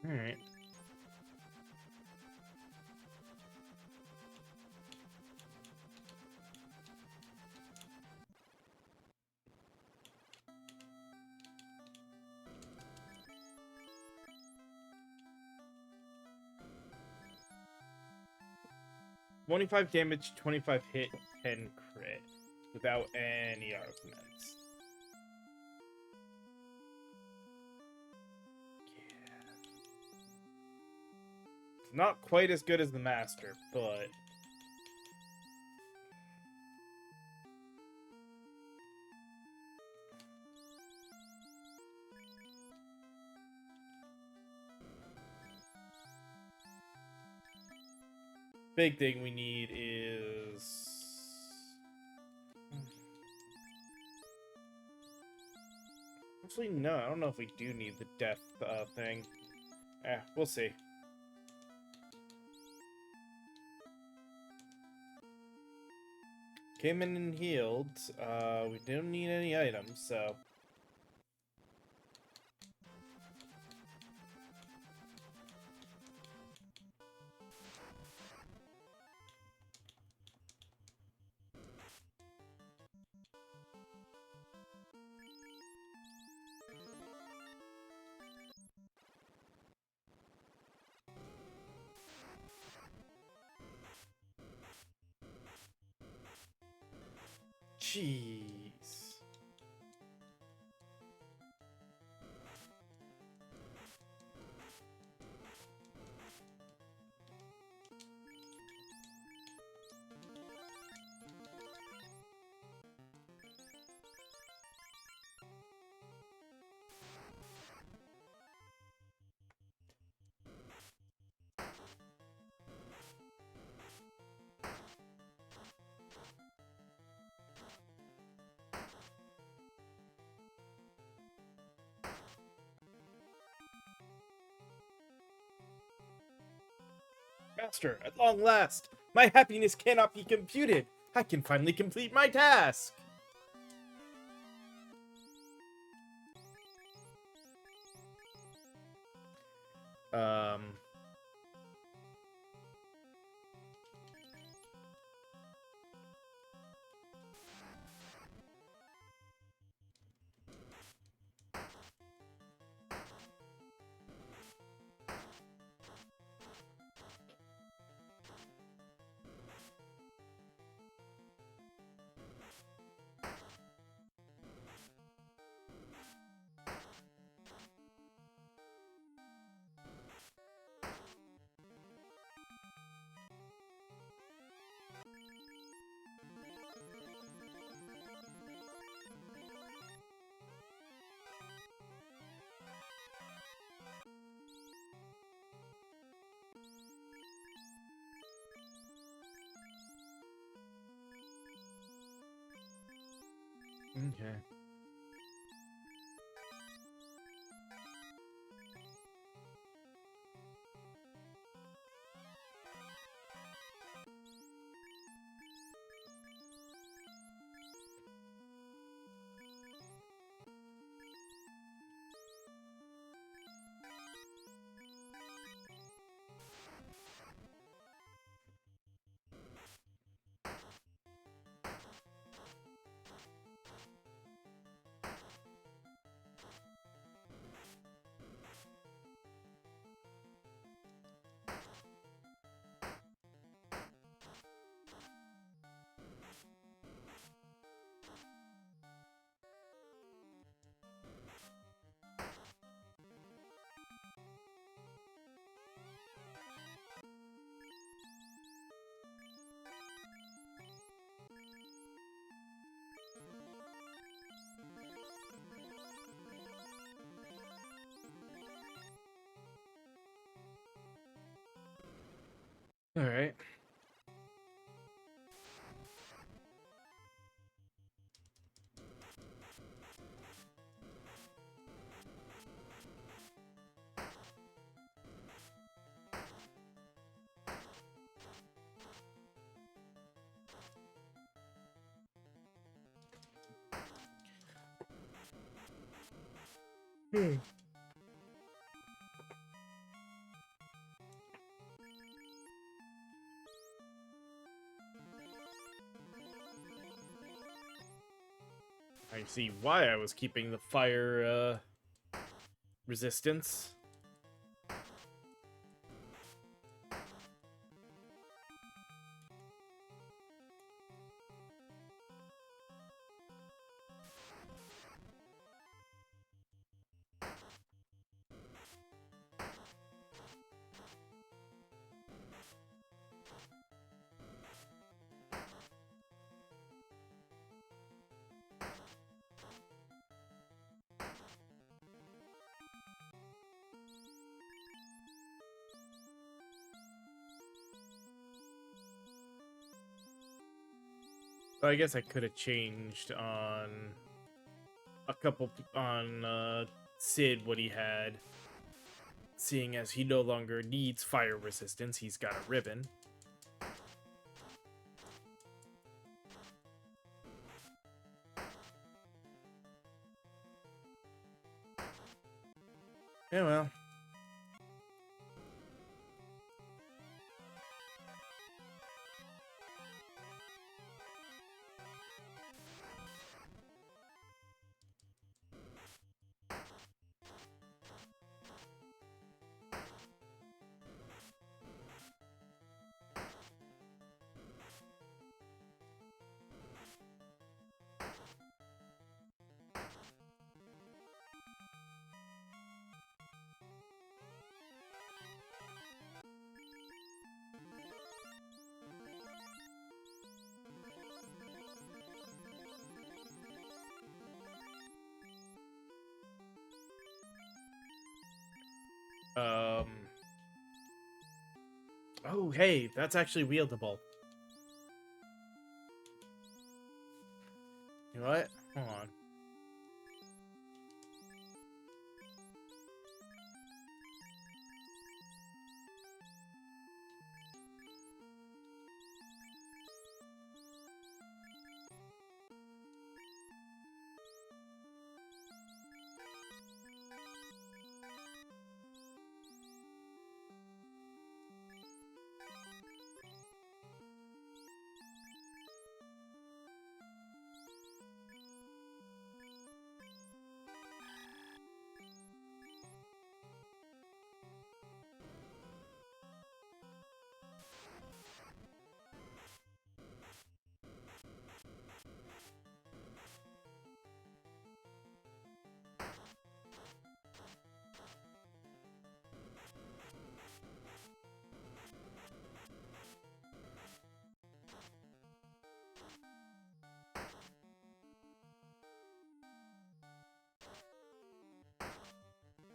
Alright. "25 damage, 25 hit, 10 crit, without any arguments." Yeah. It's not quite as good as the Master, but... big thing we need is... actually, no, I don't know if we do need the death thing. We'll see. Came in and healed. We don't need any items, so... Jeez. Master, at long last, my happiness cannot be computed. I can finally complete my task. Okay. All right. I see why I was keeping the fire resistance. I guess I could have changed on a couple on Sid what he had, seeing as he no longer needs fire resistance. He's got a ribbon. Yeah, well. Um. Oh, hey, that's actually wieldable. You know what? Hold on.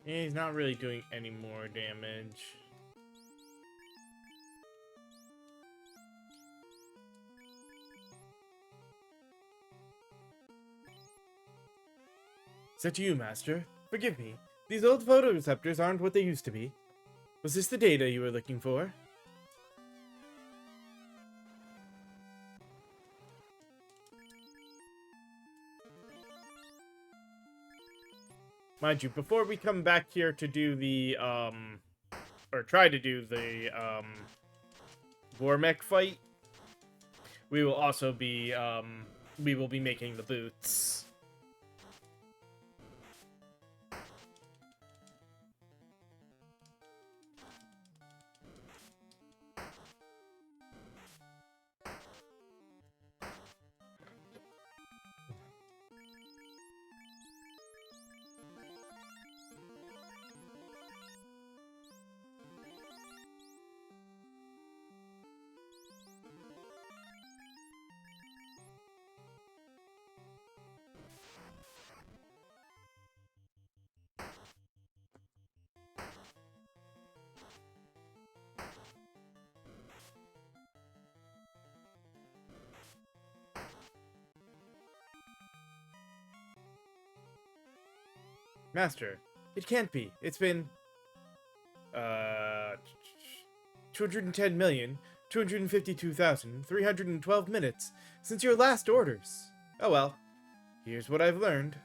Yeah, he's not really doing any more damage. Is that you, Master? Forgive me. These old photoreceptors aren't what they used to be. Was this the data you were looking for? Mind you, before we come back here to do the, or try to do the, Vormech fight, we will also be, we will be making the boots. Master, it can't be. It's been, 210,252,312 minutes since your last orders. Oh well, here's what I've learned.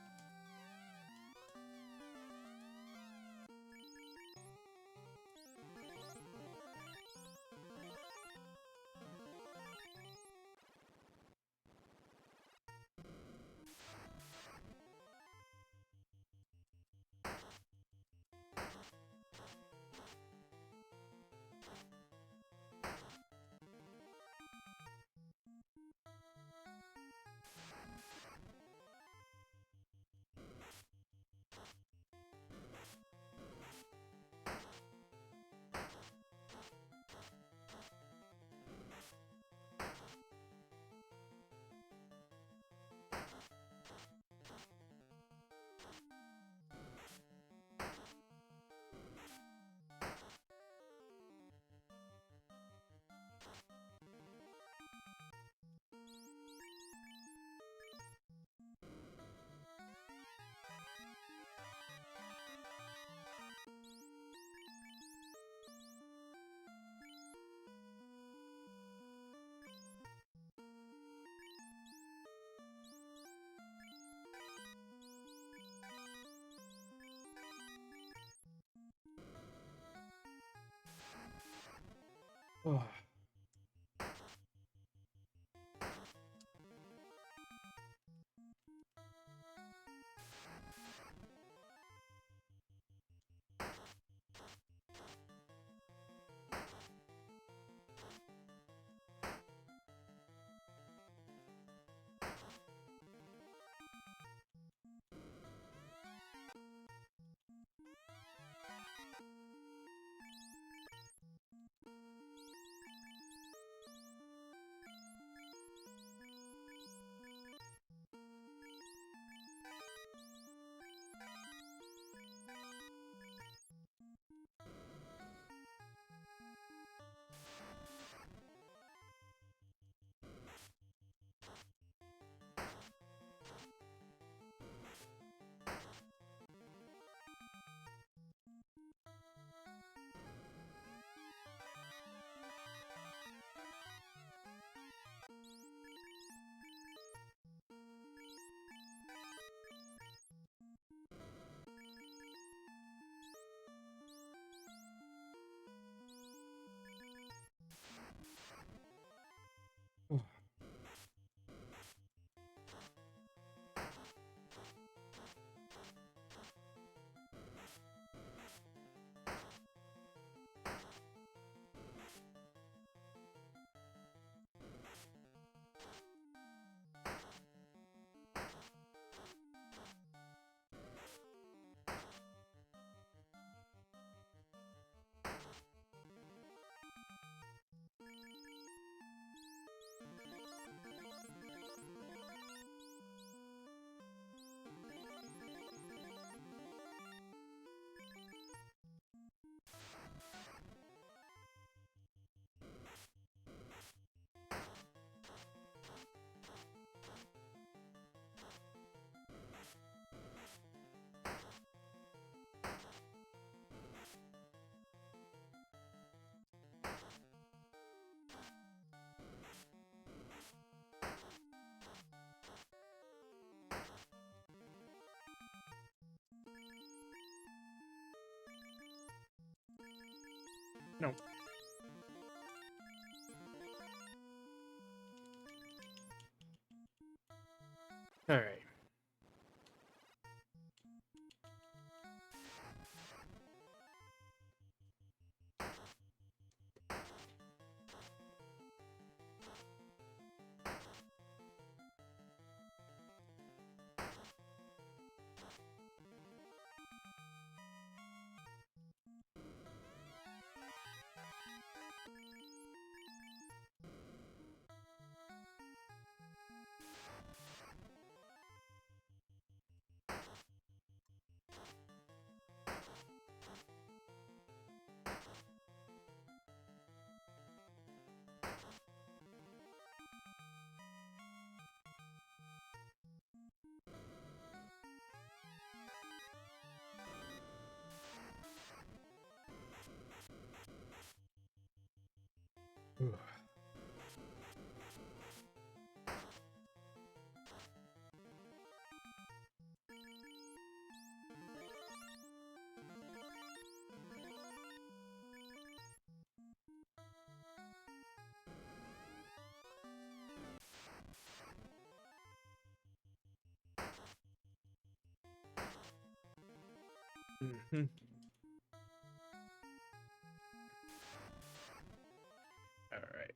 Oh. No. All right. Mm-hmm. All right.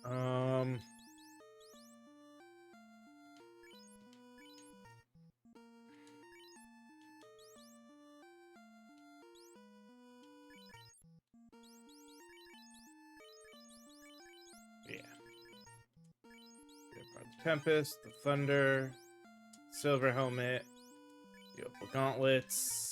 Um. Yeah. The Tempest, the Thunder, Silver Helmet, the Opal Gauntlets.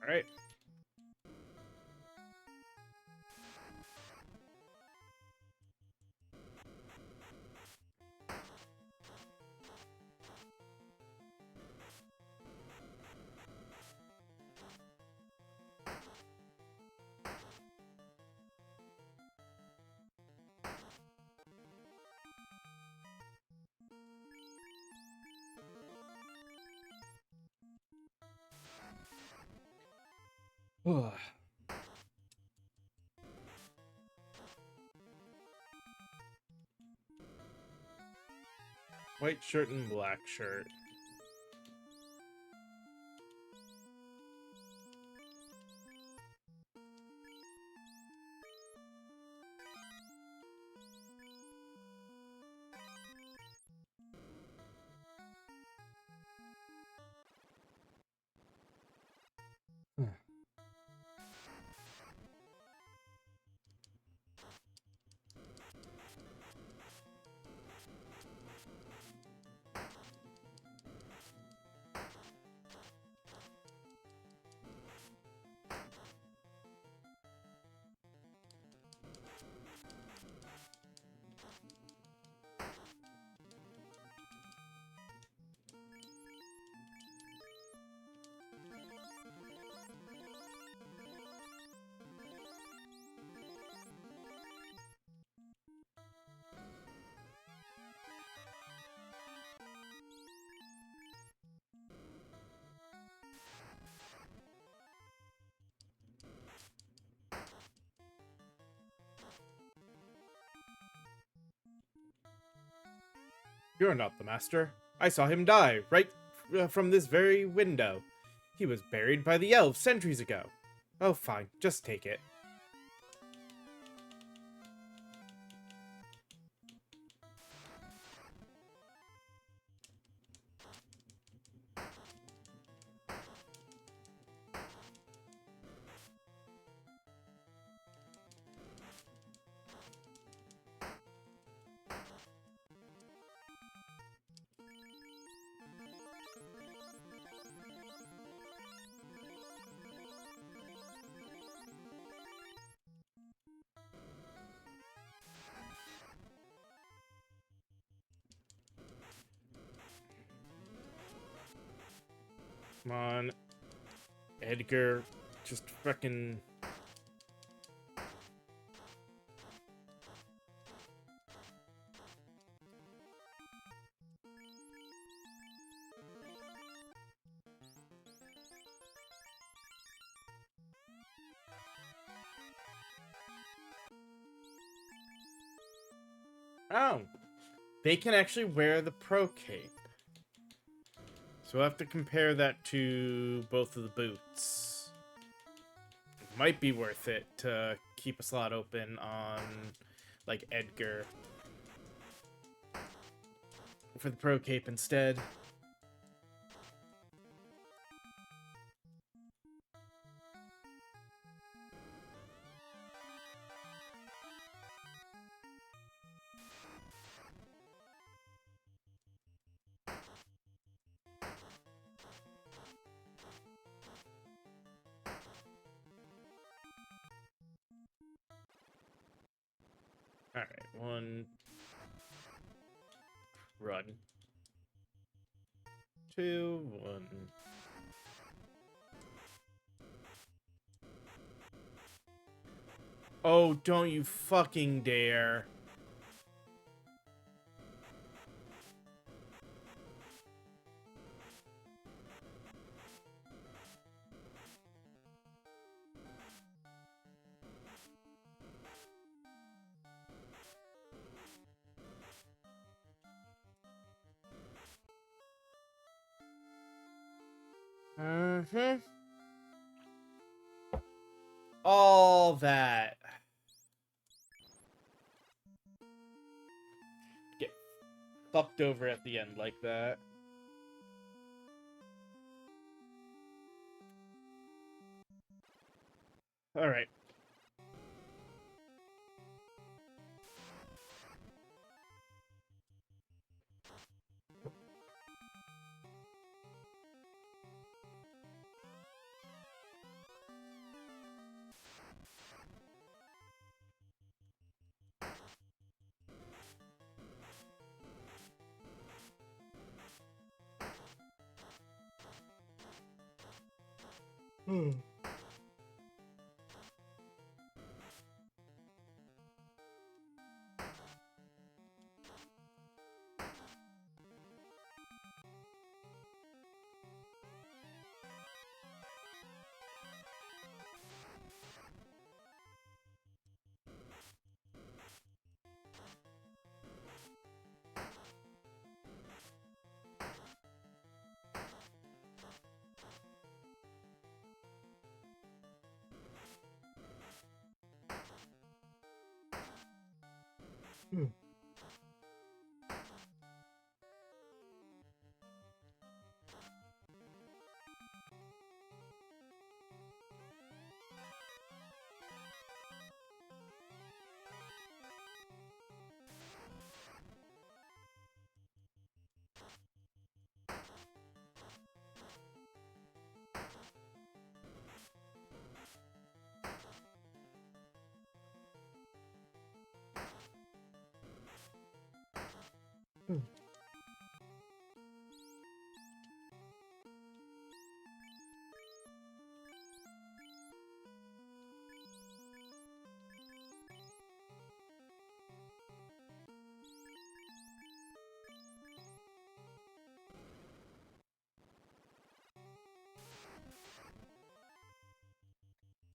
All right. White shirt and black shirt. You're not the master. I saw him die right from this very window. He was buried by the elves centuries ago. Oh, fine. Just take it. Come on. Edgar. Just frickin'... Oh. They can actually wear the pro cape. So we'll have to compare that to both of the boots. It might be worth it to keep a slot open on, like, Edgar. For the pro cape instead. Alright, one. Run. 2, 1. Oh, don't you fucking dare. Mm-hmm. All that. Get fucked over at the end like that. Alright. Hmm. Hmm. Hmm.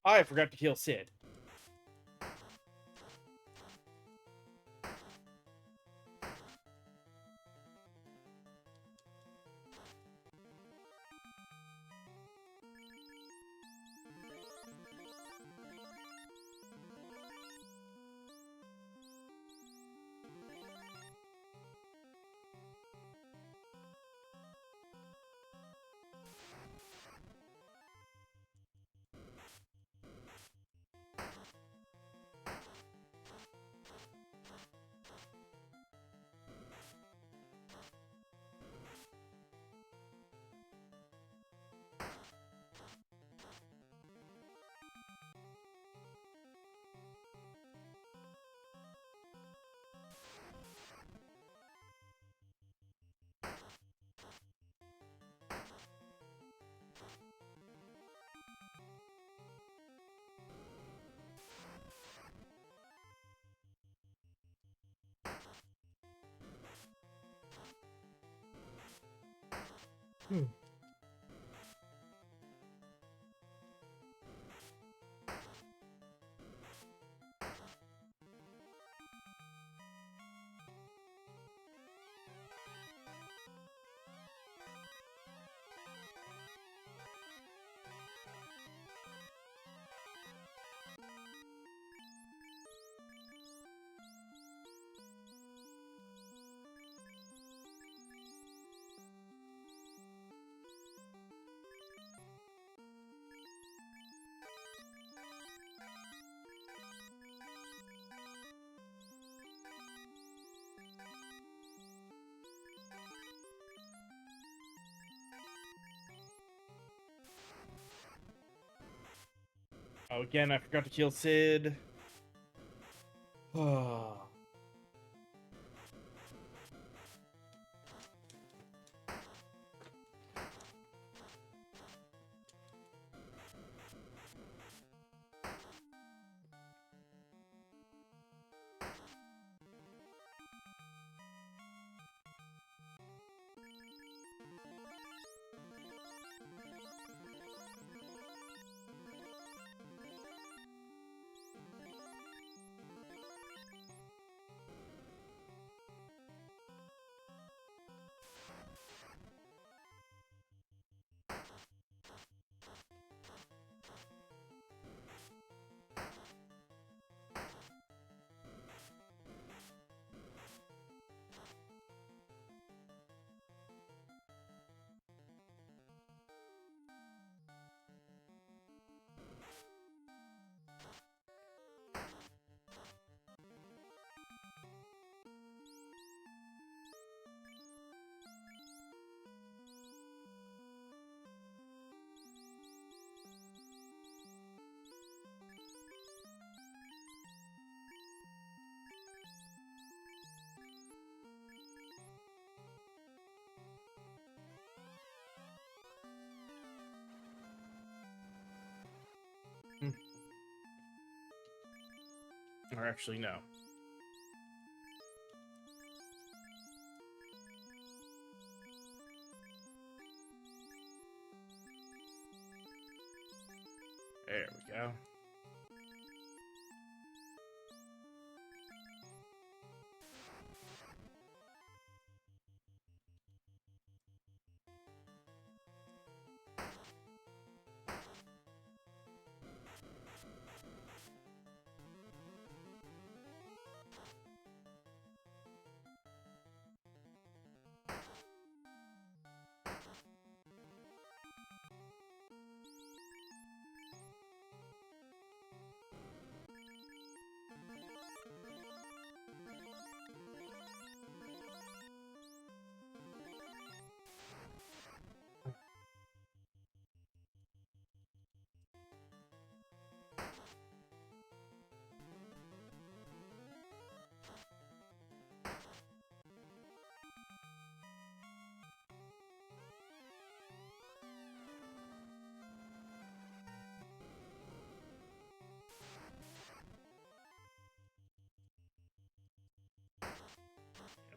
I forgot to heal Sid. Oh, again, I forgot to kill Sid. Oh. Or actually, no. There we go.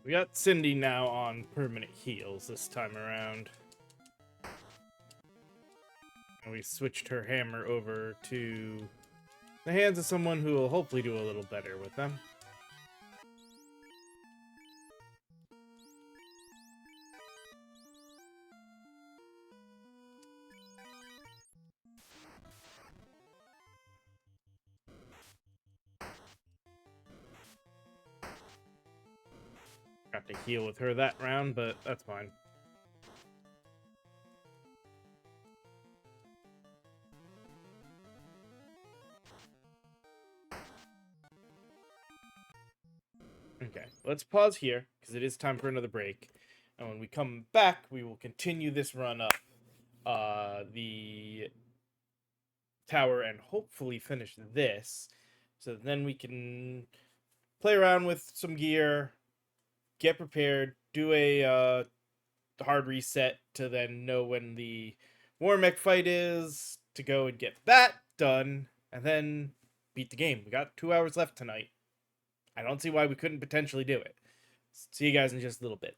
We got Cindy now on permanent heals this time around. And we switched her hammer over to the hands of someone who will hopefully do a little better with them. Got to heal with her that round, but that's fine. Okay, let's pause here, because it is time for another break. And when we come back, we will continue this run up the tower and hopefully finish this. So then we can play around with some gear, get prepared, do a hard reset to then know when the war mech fight is, to go and get that done, and then beat the game. We got 2 hours left tonight. I don't see why we couldn't potentially do it. See you guys in just a little bit.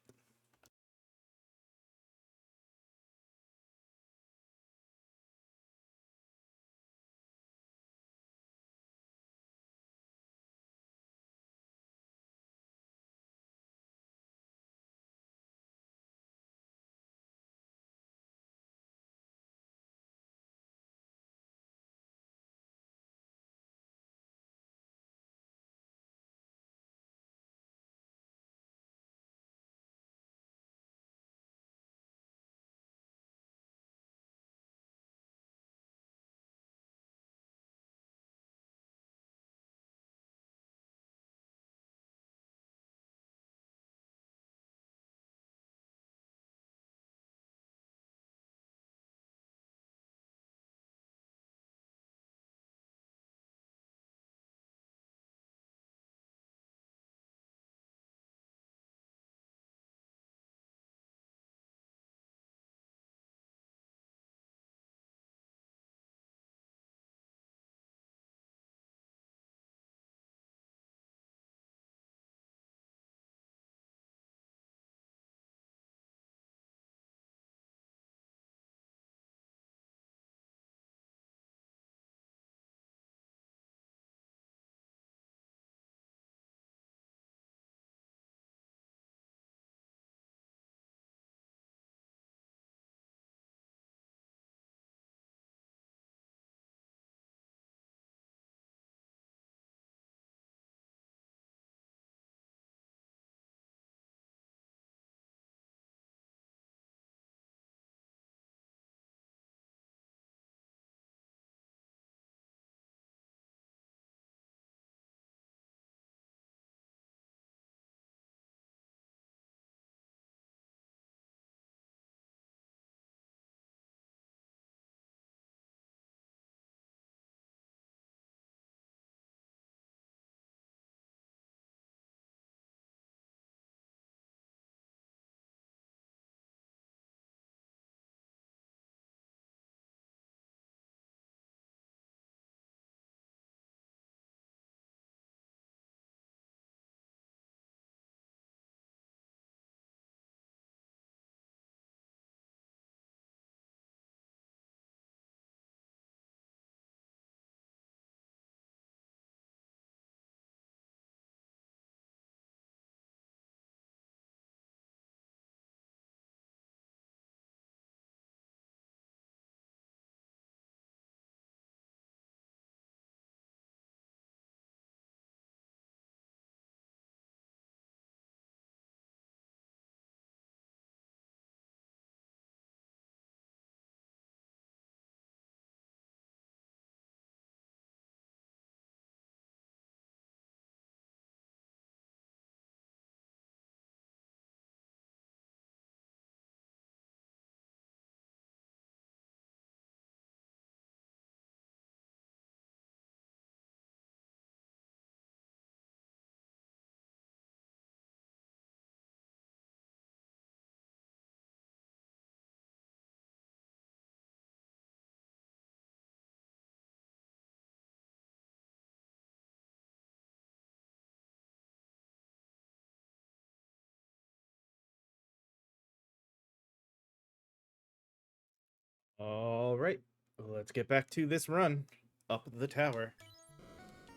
All right, let's get back to this run up the tower.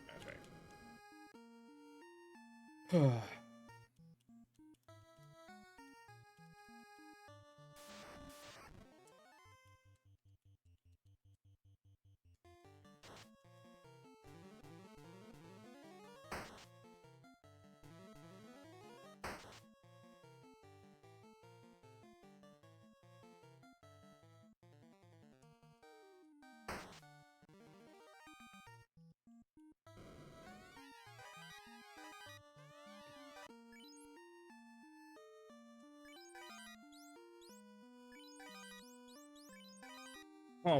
That's right. Hold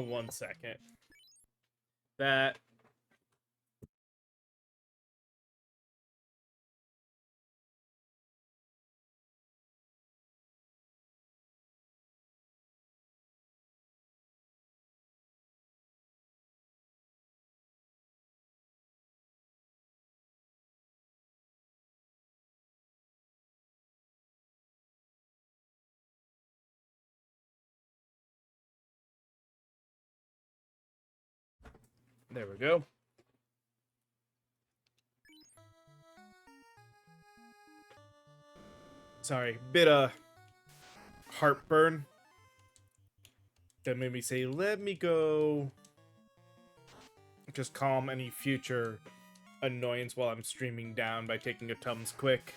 on 1 second. That. There we go. Sorry, bit of heartburn. That made me say, let me go just calm any future annoyance while I'm streaming down by taking a Tums quick.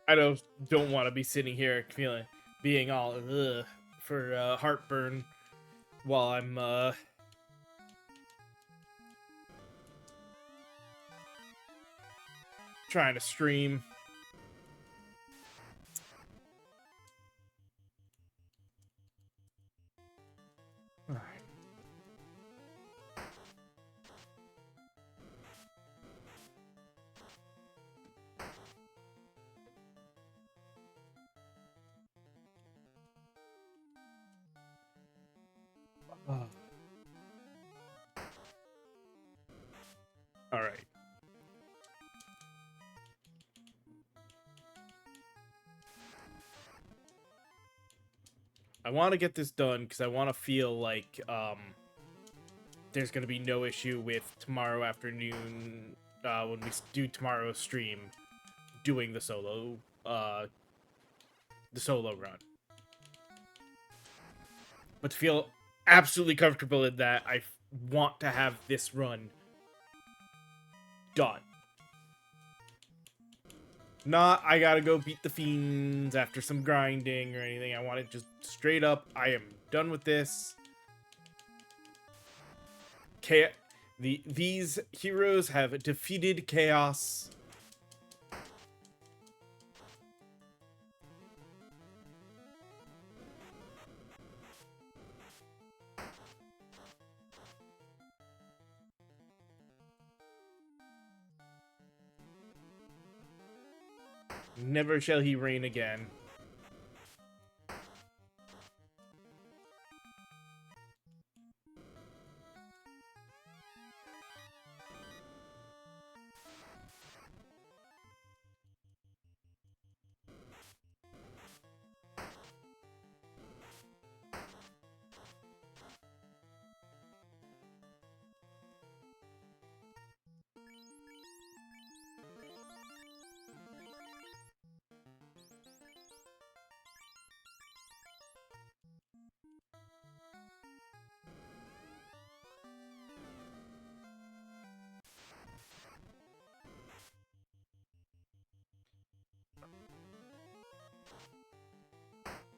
I don't want to be sitting here being all ugh for heartburn while I'm trying to stream. All right. I want to get this done because I want to feel like there's going to be no issue with tomorrow afternoon when we do tomorrow's stream doing the solo run. But to feel absolutely comfortable in that, I want to have this run done. Not, I gotta go beat the fiends after some grinding or anything. I want it just straight up, I am done with this. These heroes have defeated chaos. Never shall he reign again.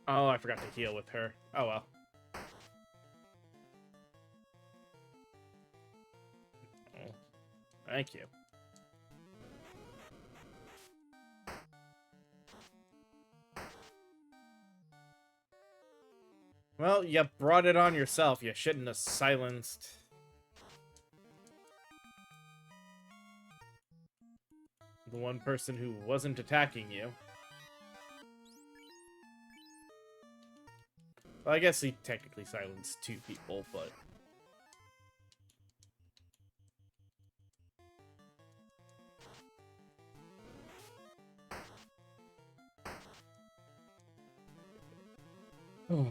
Oh, I forgot to heal with her. Oh well. Oh, thank you. Well, you brought it on yourself. You shouldn't have silenced The one person who wasn't attacking you. Well, I guess he technically silenced 2 people, but... Oh.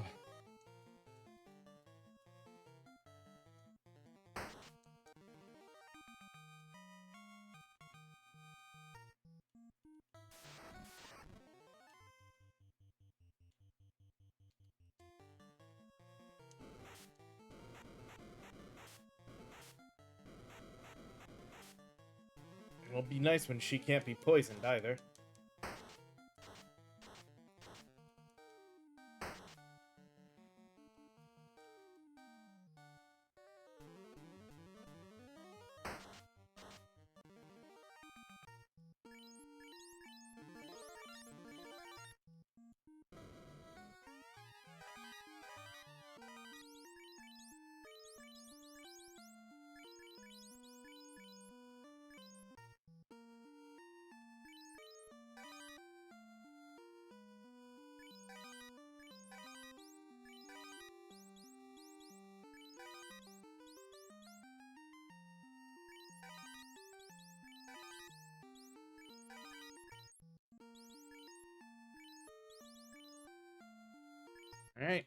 It'll be nice when she can't be poisoned, either. Alright.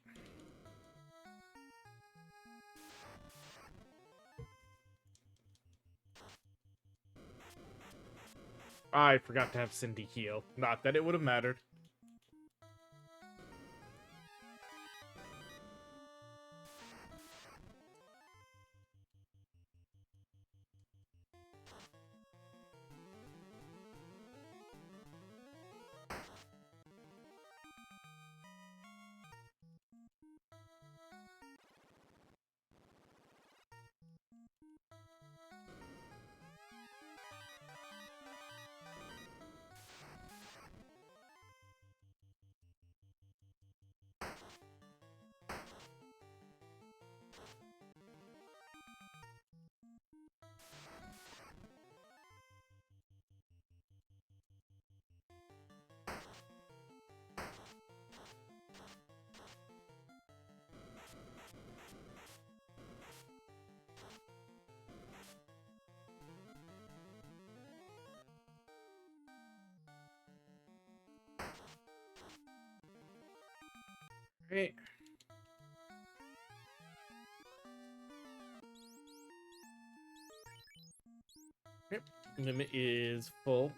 I forgot to have Cindy heal. Not that it would have mattered. Right. Yep. Limit is full.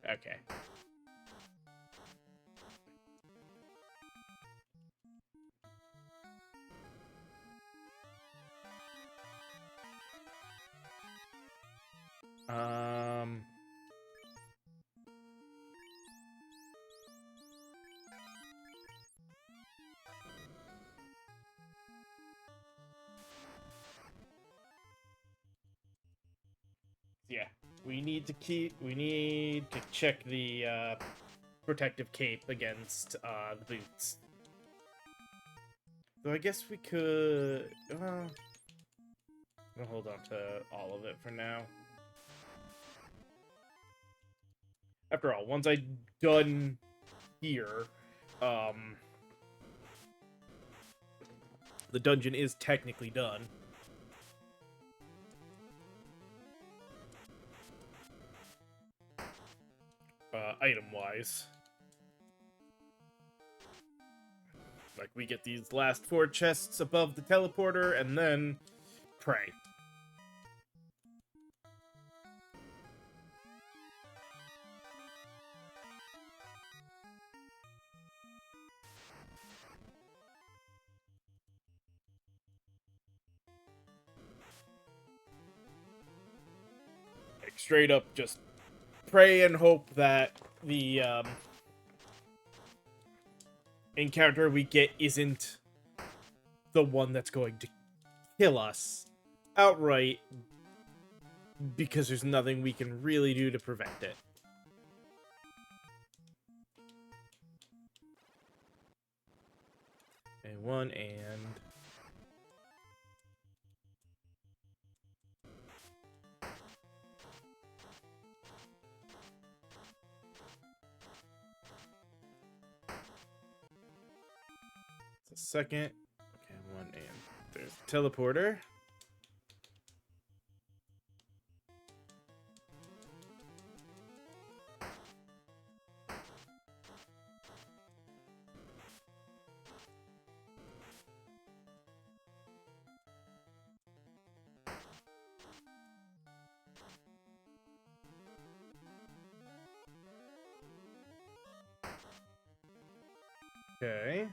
Okay. Um... Yeah. We need to check the, protective cape against, the boots. So I guess we could... I'll hold on to all of it for now. After all, once I'm done here, the dungeon is technically done. Item-wise. Like, we get these last 4 chests above the teleporter, and then pray. Like, straight up, just pray and hope that the, encounter we get isn't the one that's going to kill us outright, because there's nothing we can really do to prevent it. Okay, one and... It's a second. Okay, one and... There's the teleporter. Okay.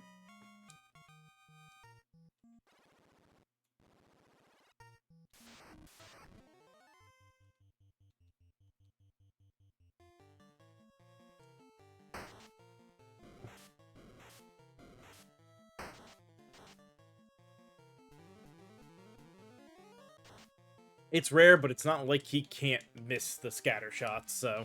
It's rare, but it's not like he can't miss the scatter shots, so...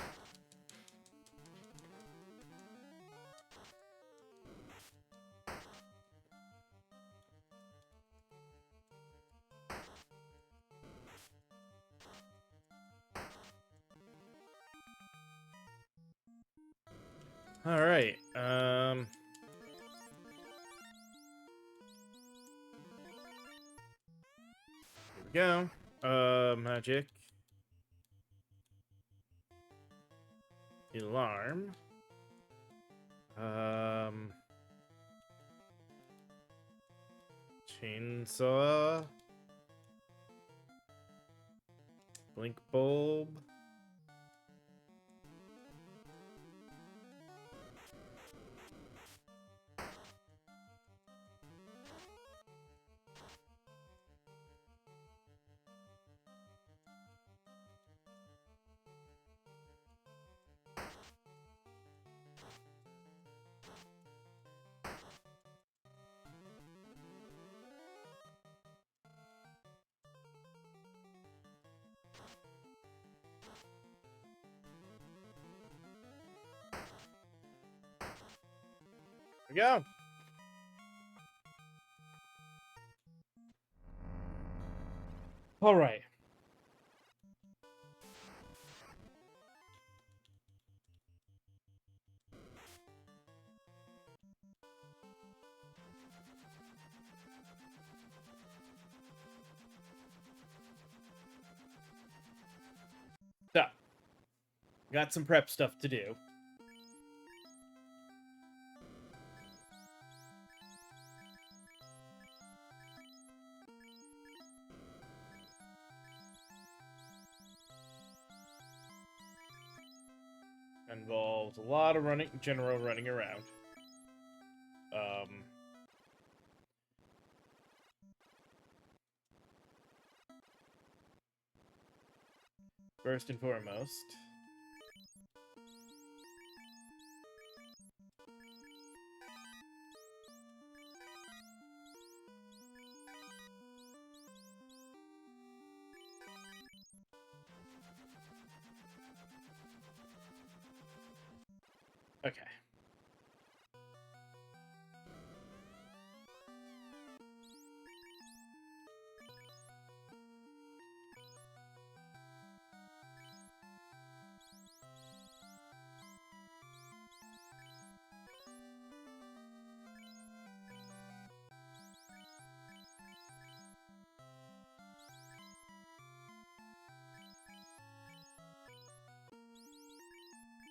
Alright, Here we go. Magic. Alarm. Chainsaw. Blink bulb. Here we go. All right. So, got some prep stuff to do. Involves a lot of general running around. First and foremost. Okay.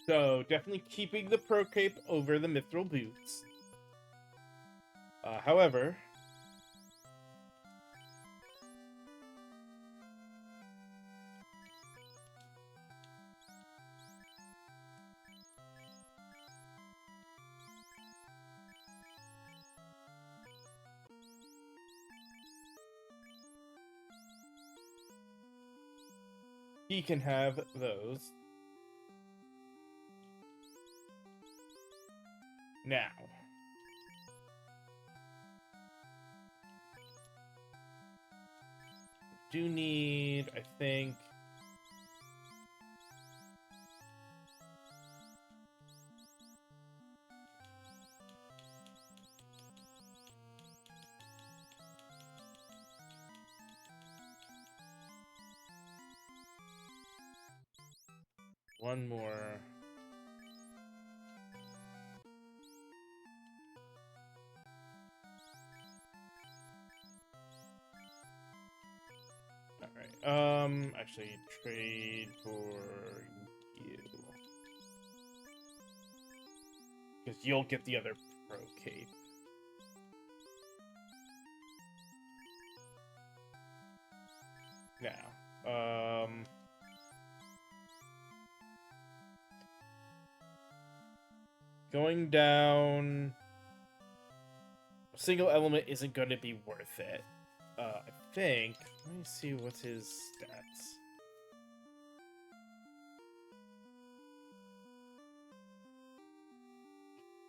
So, definitely keeping the Pro Cape over the Mithril Boots. However... he can have those. Now. Do need, I think, one more. Alright, actually trade for you. Because you'll get the other pro cape. Now, going down a single element isn't going to be worth it. I think. Let me see what's his stats.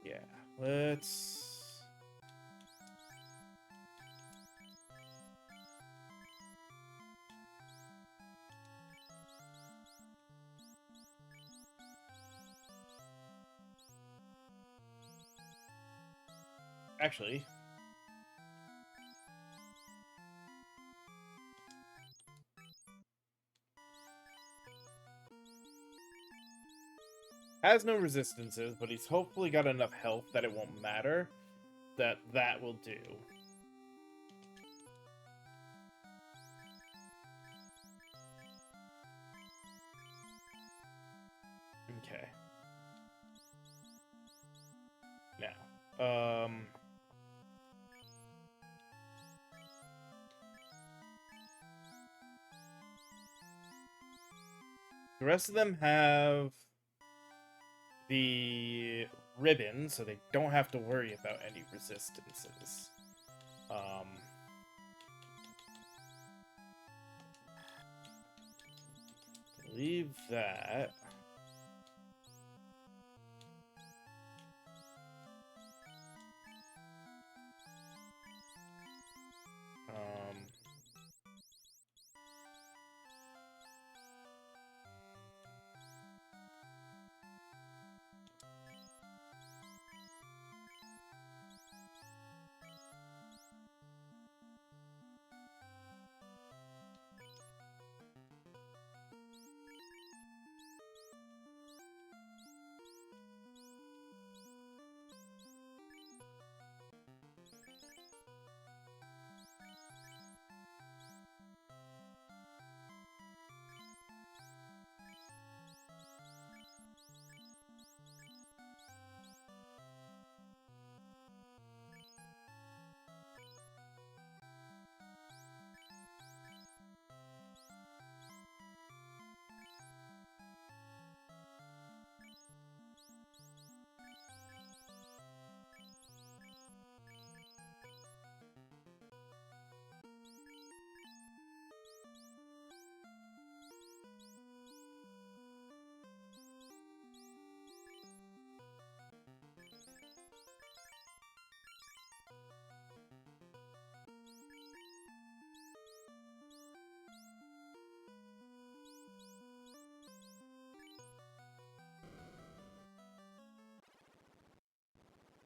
Yeah, let's. Actually. Has no resistances, but he's hopefully got enough health that it won't matter. That will do. Okay. Now, the rest of them have the ribbon, so they don't have to worry about any resistances. Leave that.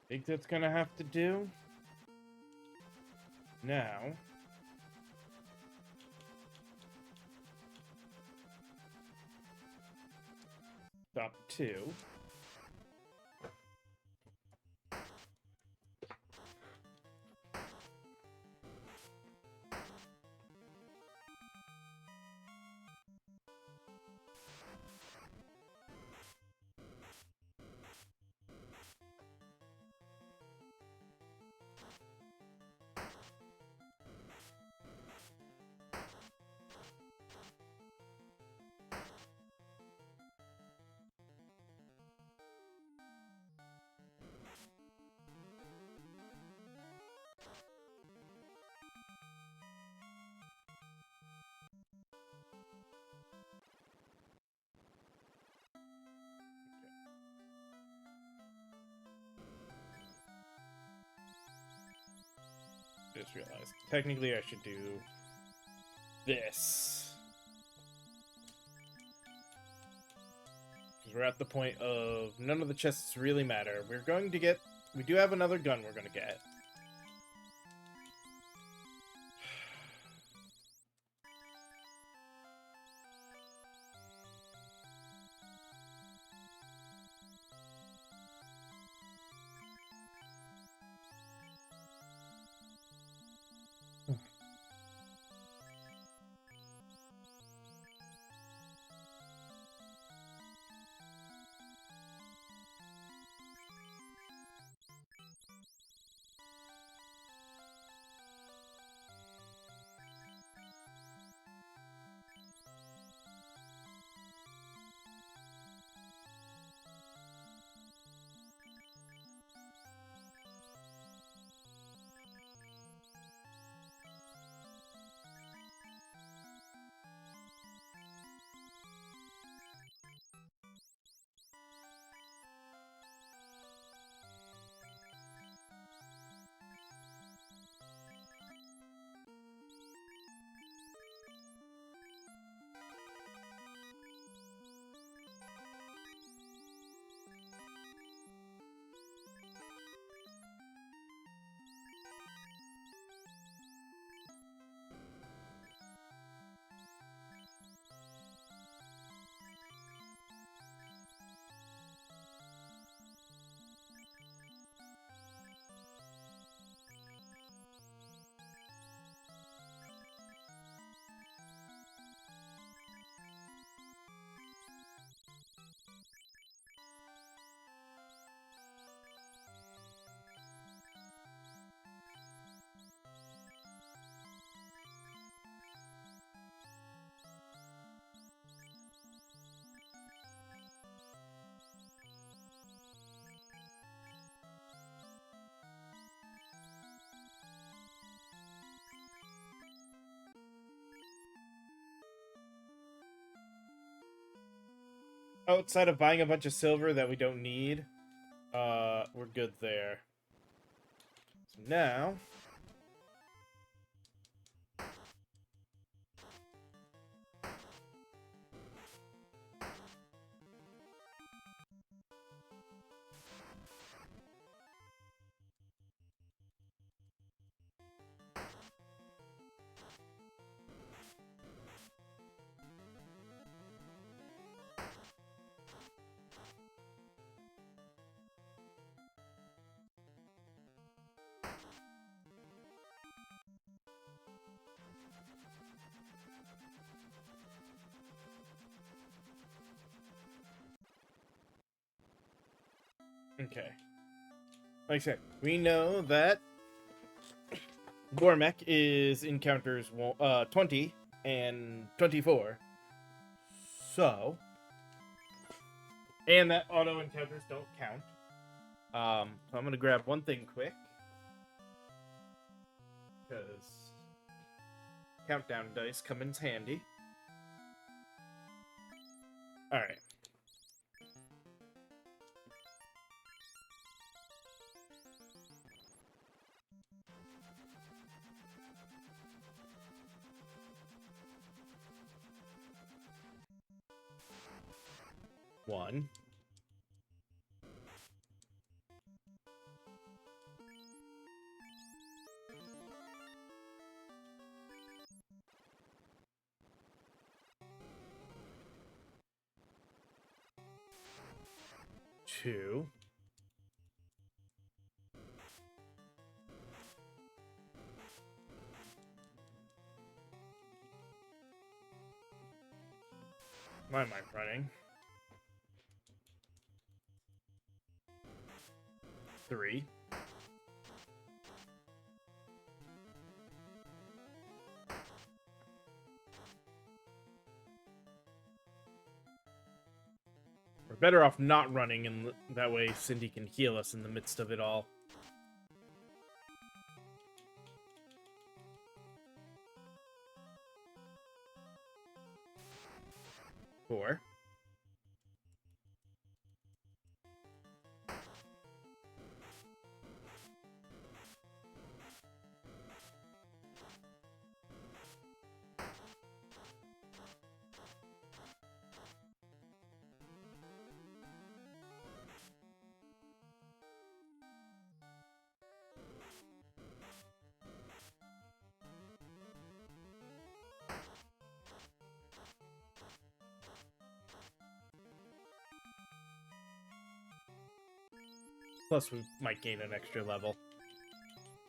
Think that's gonna have to do. Now, stop 2. Just realized. Technically, I should do this. Because we're at the point of none of the chests really matter. We're going to get... We do have another gun we're going to get. outside of buying a bunch of silver that we don't need, we're good there. So now, okay. Like I said, we know that Gormek is encounters 20 and 24. So, and that auto encounters don't count. So I'm gonna grab one thing quick, because countdown dice come in handy. All right. One. Two. Why am I running? Three. We're better off not running, and that way Cindy can heal us in the midst of it all. Four. Plus, we might gain an extra level.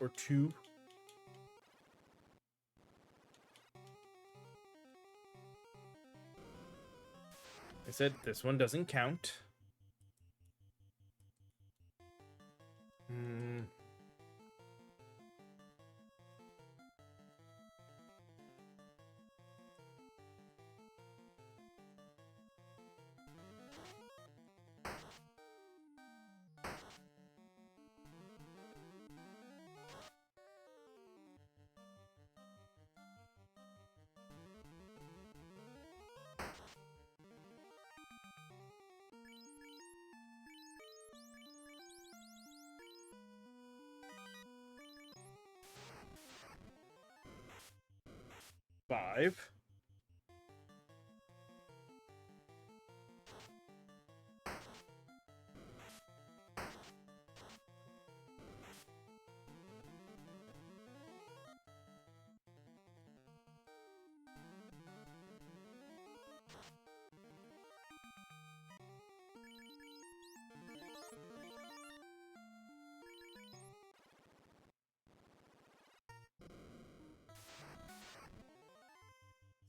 Or two. I said this one doesn't count. Hmm. Five.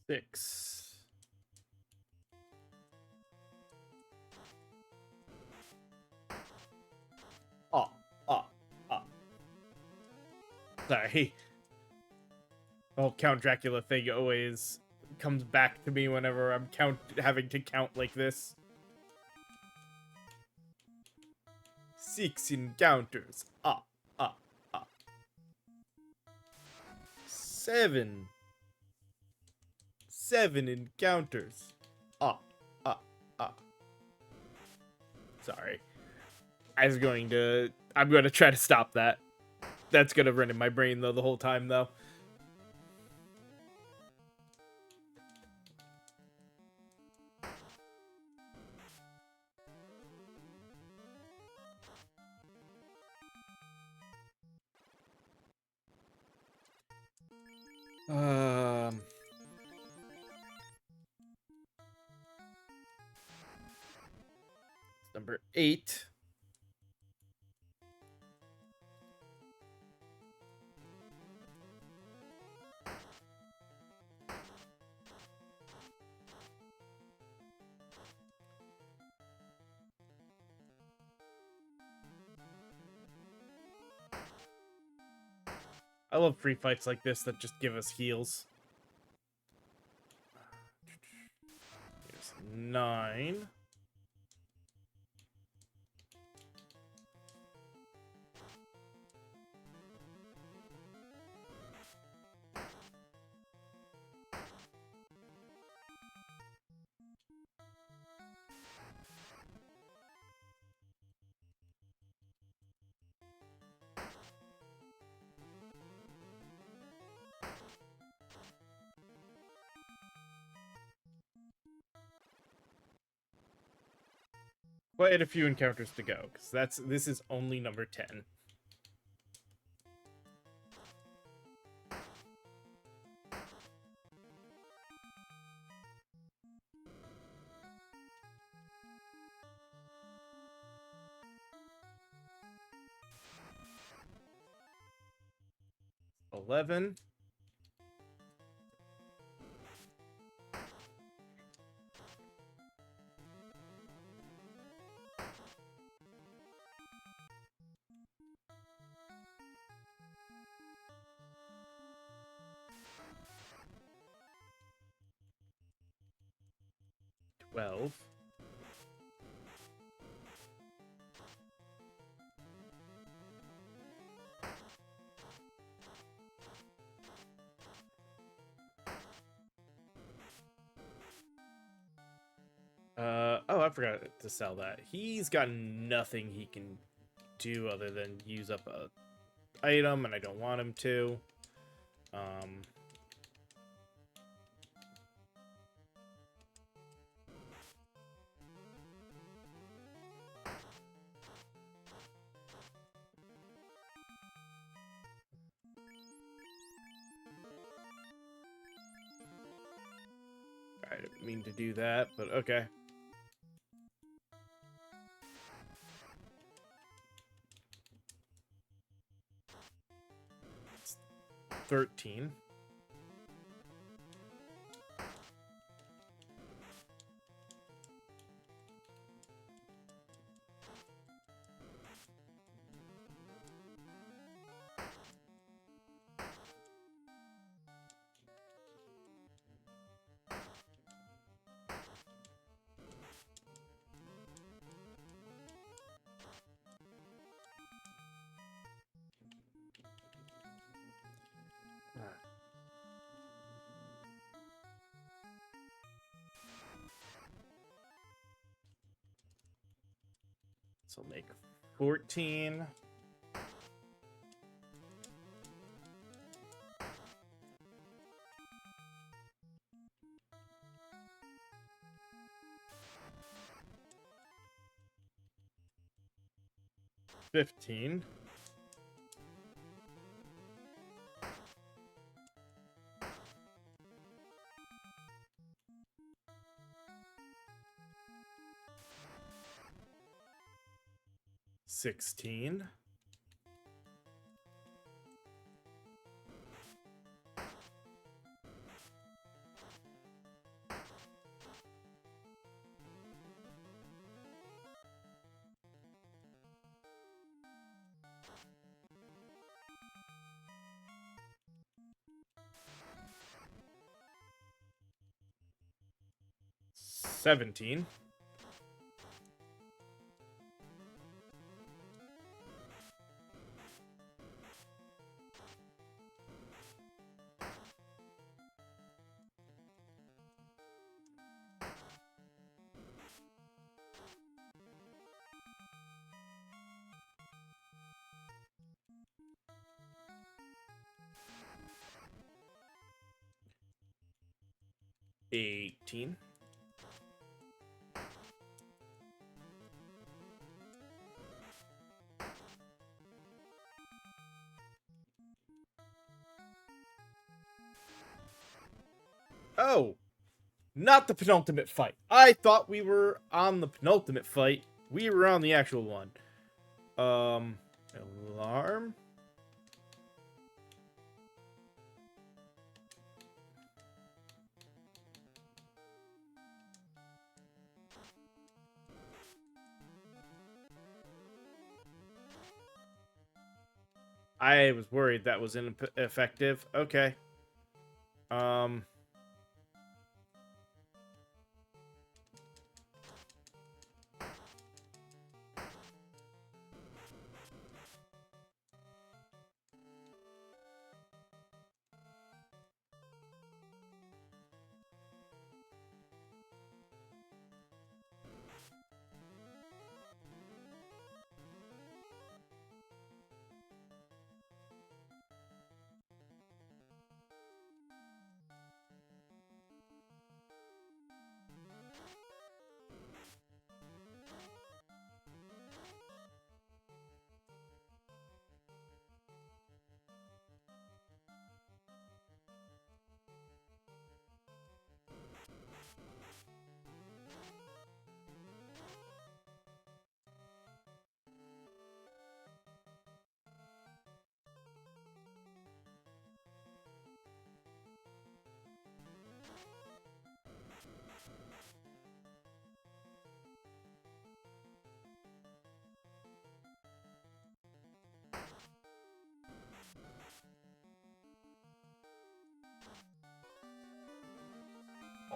Six. Oh, oh, oh. Sorry. The whole Count Dracula thing always comes back to me whenever I'm having to count like this. 6 encounters. Ah, ah, ah. 7. 7 encounters. Ah, ah, ah. Sorry. I'm going to try to stop that. That's gonna run in my brain though the whole time though. Number 8. I love free fights like this that just give us heals. Here's 9. Quite a few encounters to go, because this is only number 10. $11. $12. Oh, I forgot to sell that. He's got nothing he can do other than use up a item, and I don't want him to. I didn't mean to do that, but okay. It's 13. So make 14. $15. $16. $17. 18. Oh, not the penultimate fight. I thought we were on the penultimate fight. We were on the actual one. Alarm? I was worried that was ineffective. Okay. Um.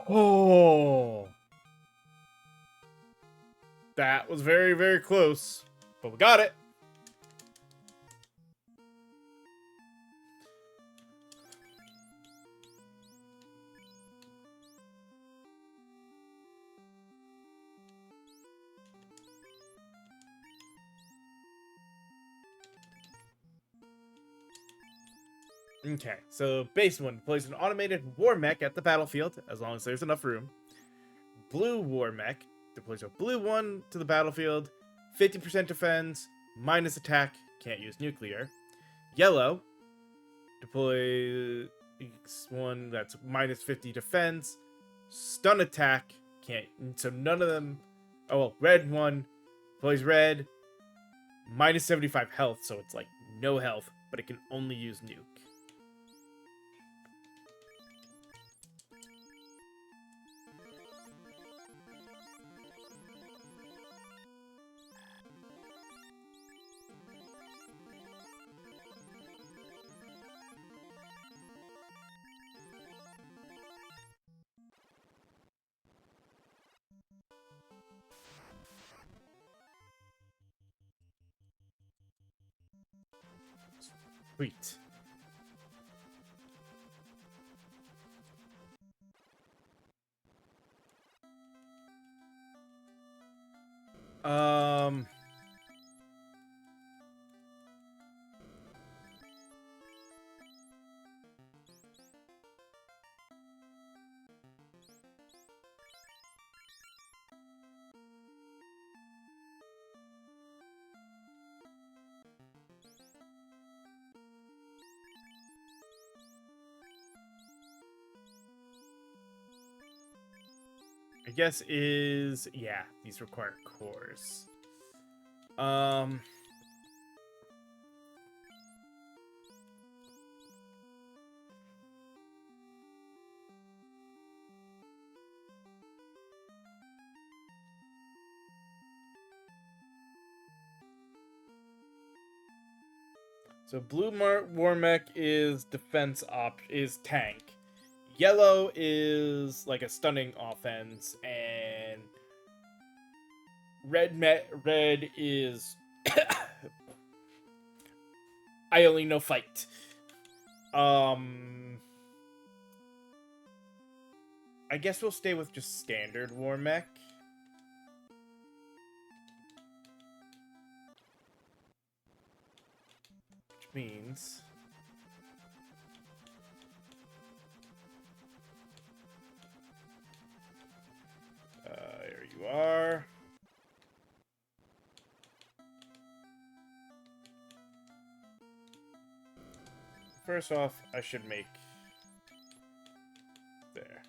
Oh. That was very, very close. But we got it. Okay, so base one deploys an automated war mech at the battlefield, as long as there's enough room. Blue war mech deploys a blue one to the battlefield, 50% defense, minus attack, can't use nuclear. Yellow deploys one that's minus 50 defense, stun attack, can't, so none of them. Oh, well, red one deploys red, minus 75 health, so it's like no health, but it can only use nuke. Sweet. Um. I guess is, yeah, these require cores. Um. So blue war mech is defense is tank. Yellow is like a stunning offense, and red is I only know fight. I guess we'll stay with just standard war mech. Which means First off, I should make... There.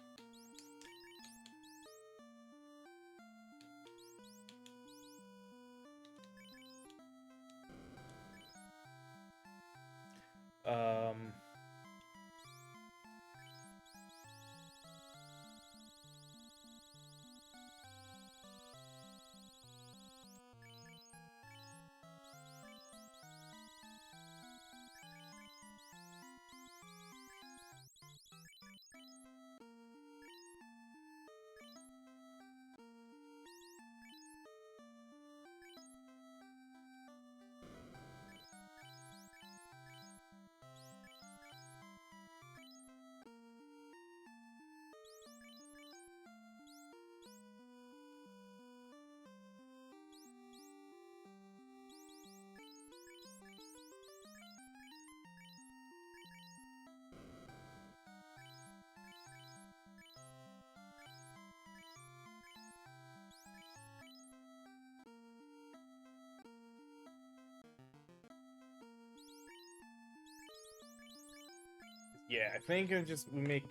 Yeah, I think we make...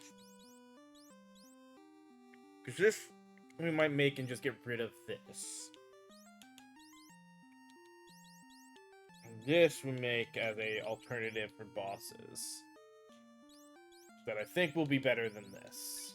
Because this, we might make and just get rid of this. And this we make as a alternative for bosses. That I think will be better than this.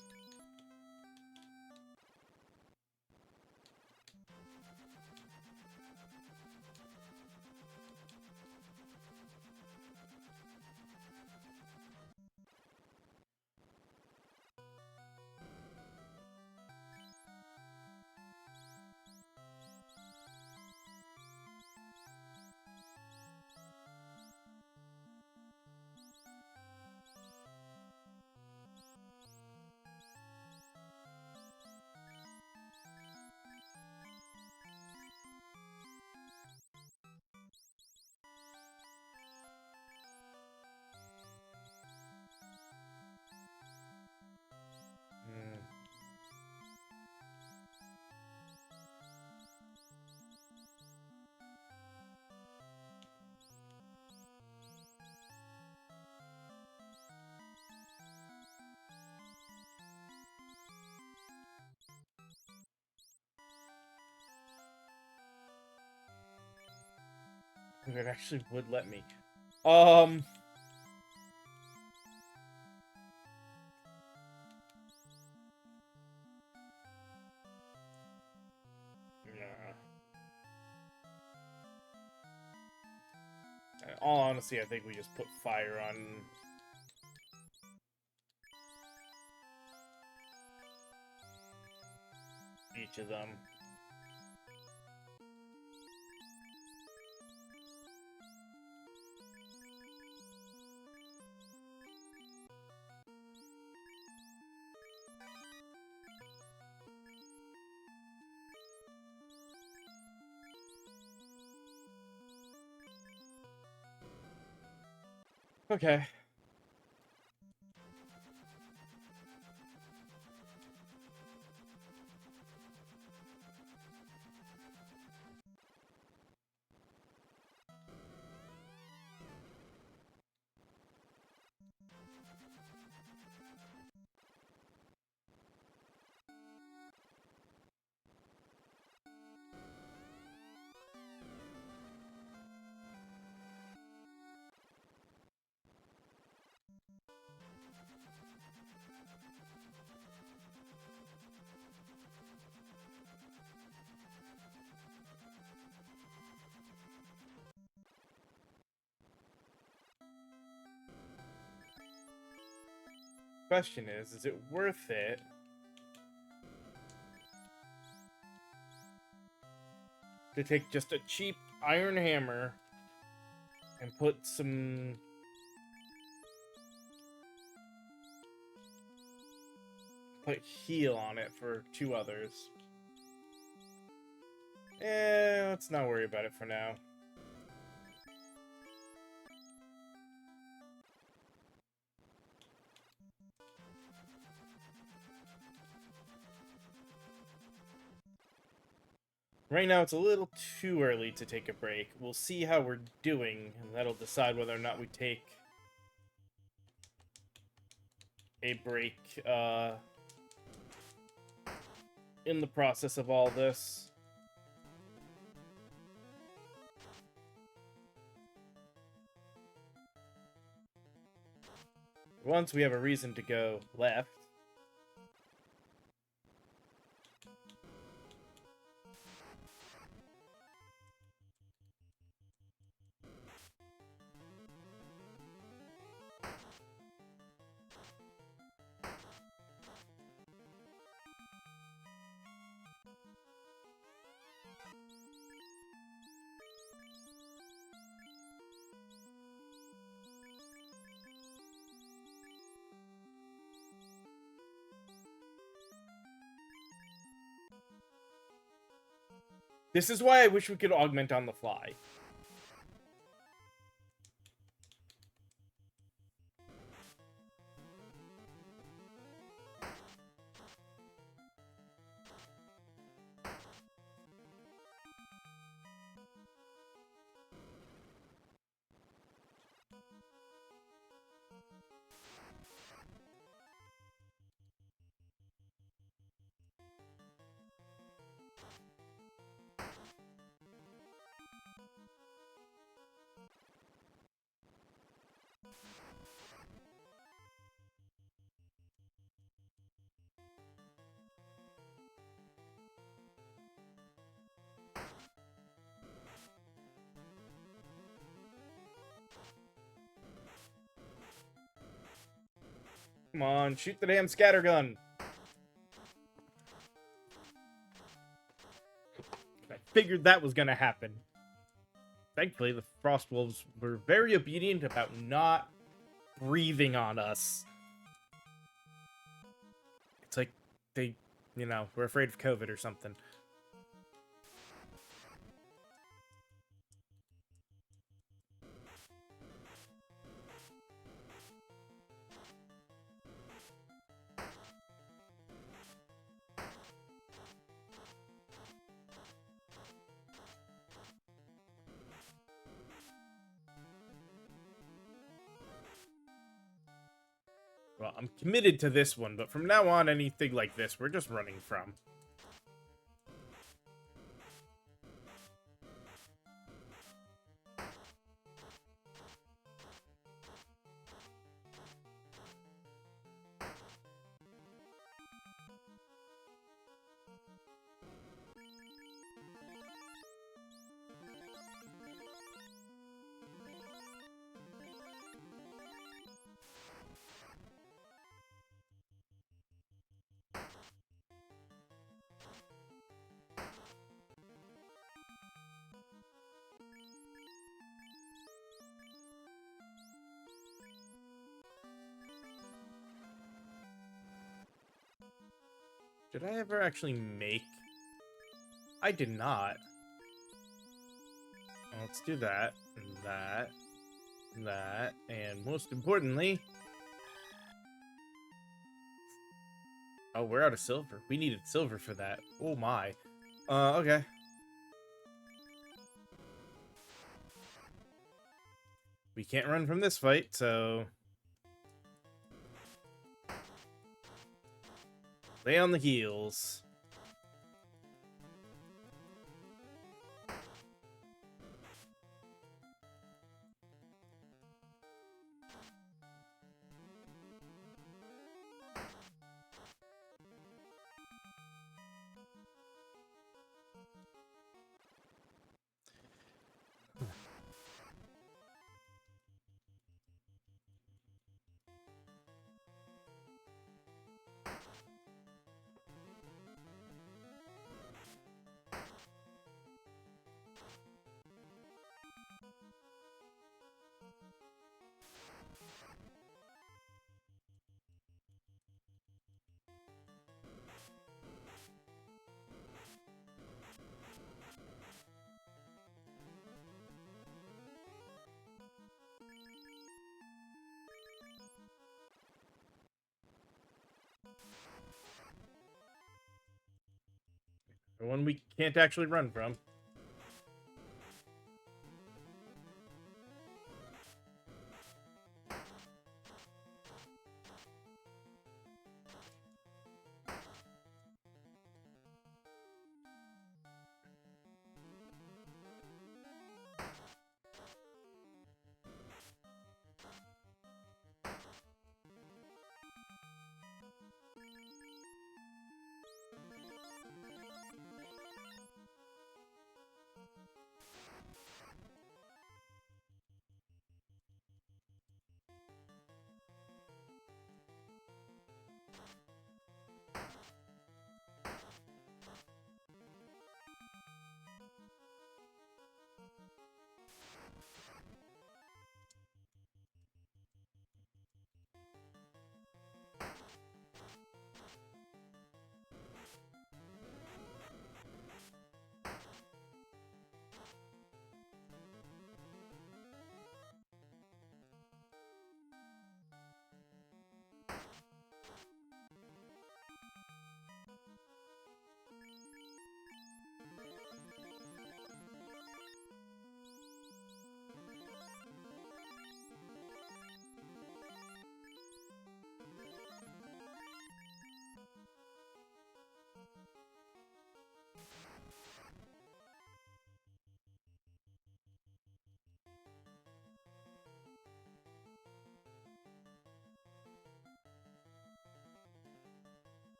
If it actually would let me. Yeah. In all honesty, I think we just put fire on each of them. Okay. Question is it worth it to take just a cheap iron hammer and put heal on it for 2 others? Let's not worry about it for now. Right now, it's a little too early to take a break. We'll see how we're doing, and that'll decide whether or not we take a break in the process of all this. Once we have a reason to go left. This is why I wish we could augment on the fly. Come on, shoot the damn scattergun. I figured that was gonna happen. Thankfully, the Frost Wolves were very obedient about not breathing on us. It's like they, you know, were afraid of COVID or something. Well, I'm committed to this one, but from now on, anything like this, we're just running from. Did I ever actually make? I did not. Well, let's do that, and that, and that, and most importantly... Oh, we're out of silver. We needed silver for that. Oh my. Okay. We can't run from this fight, so... Lay on the heels. The one we can't actually run from.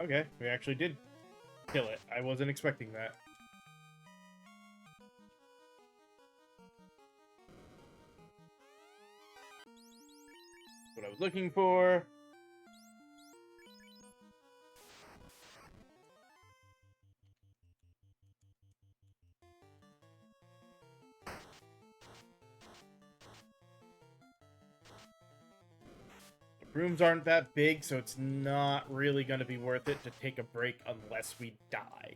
Okay, we actually did kill it. I wasn't expecting that. What I was looking for. The rooms aren't that big, so it's not really going to be worth it to take a break unless we die.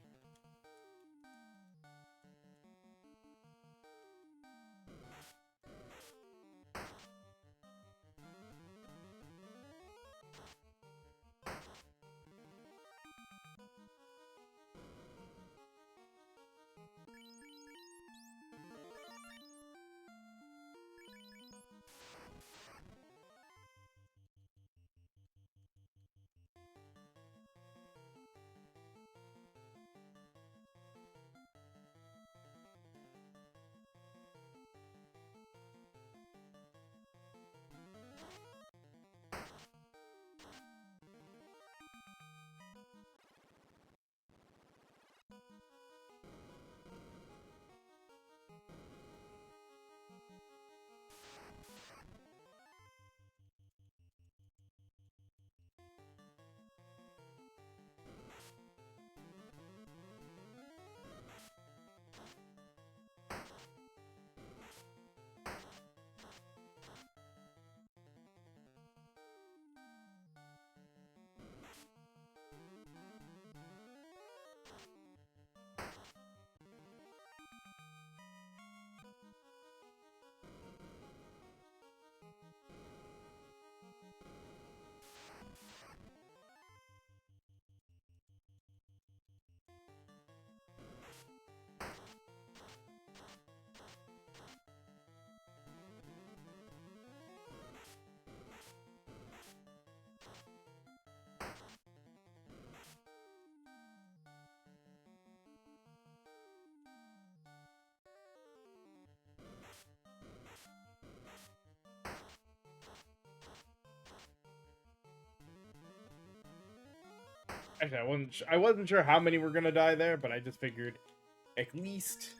Actually, I wasn't sure how many were gonna die there, but I just figured at least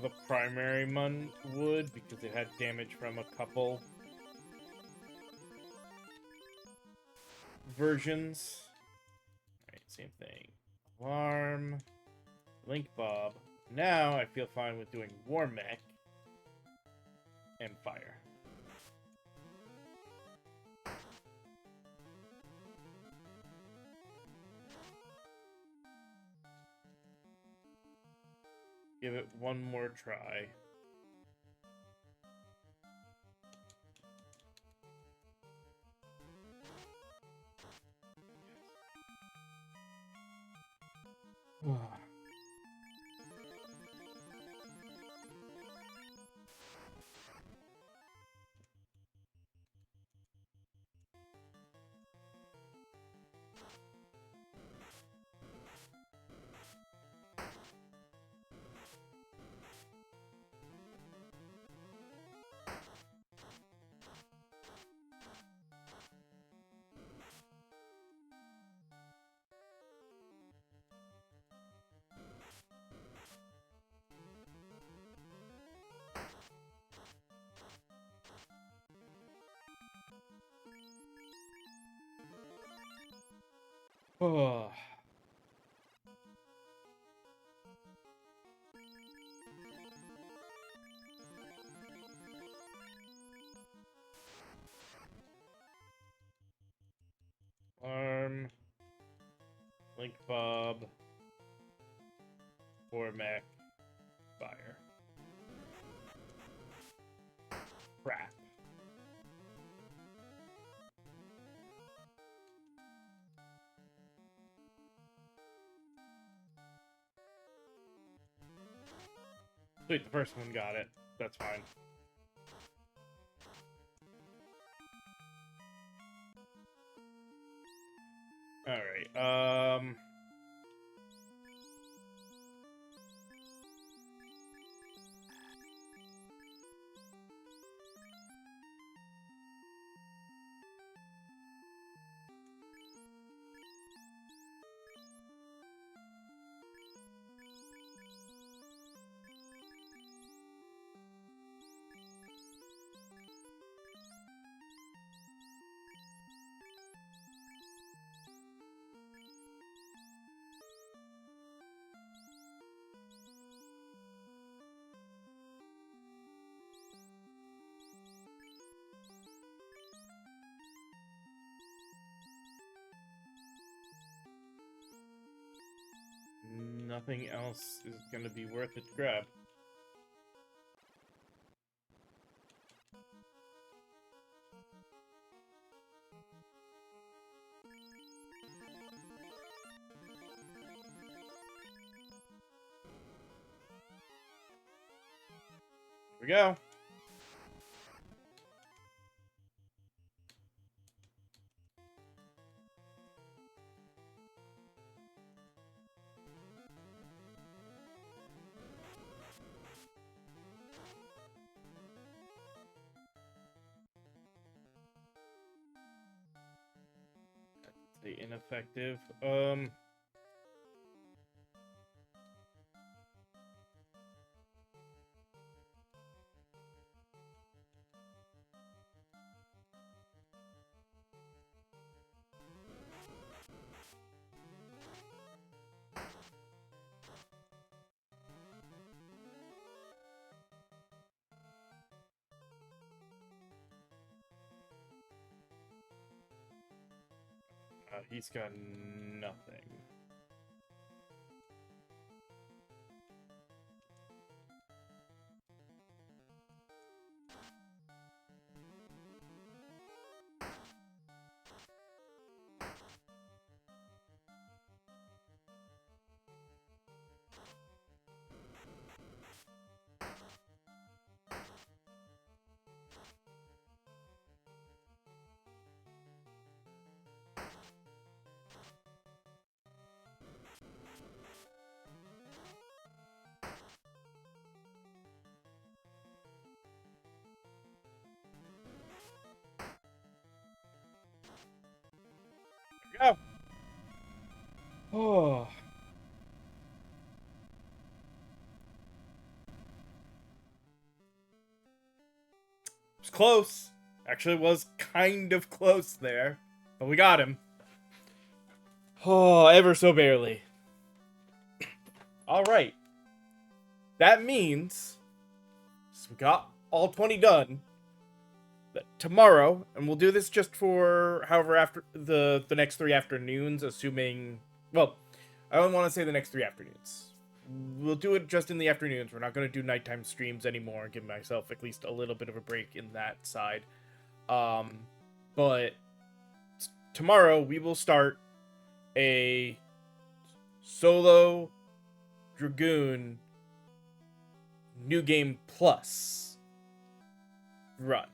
the primary one would, because it had damage from a couple versions. Alright, same thing. Alarm, Link Bob. Now I feel fine with doing War Mech and Fire. Give it one more try. Oh. Arm, Link Bob, War Mech, Fire. Crap. Sweet, the first one got it. That's fine. Alright, nothing else is gonna be worth it to grab. Here we go. The ineffective. He's got nothing. Go. Oh, it's close. Actually, it was kind of close there, but we got him. Oh, ever so barely. All right. That means so we got all 20 done. That tomorrow, and we'll do this just for however after the next 3 afternoons, assuming. Well, I don't want to say the next 3 afternoons. We'll do it just in the afternoons. We're not going to do nighttime streams anymore. Give myself at least a little bit of a break in that side. But tomorrow we will start a solo Dragoon New Game Plus run.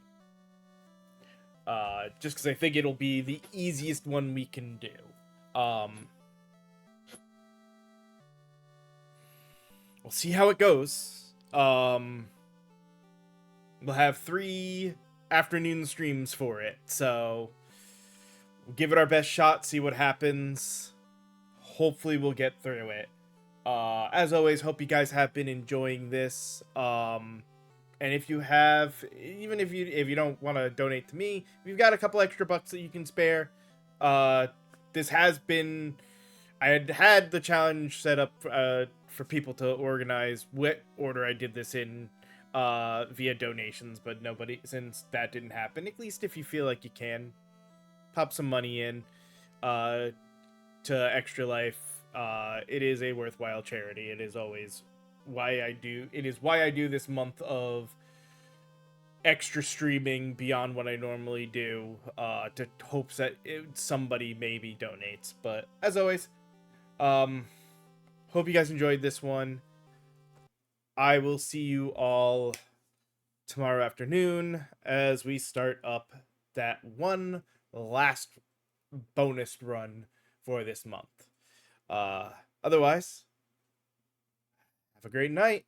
Just because I think it'll be the easiest one we can do. We'll see how it goes. We'll have 3 afternoon streams for it, so we'll give it our best shot, see what happens. Hopefully we'll get through it. As always, hope you guys have been enjoying this. And if you have, even if you don't want to donate to me, if you've got a couple extra bucks that you can spare, this has been, I had the challenge set up for people to organize what order I did this in via donations, but since that didn't happen, at least if you feel like you can, pop some money in to Extra Life. It is a worthwhile charity. It is always why I do this month of extra streaming beyond what I normally do, to hopes that somebody maybe donates. But as always, hope you guys enjoyed this one. I will see you all tomorrow afternoon as we start up that one last bonus run for this month. Otherwise, have a great night.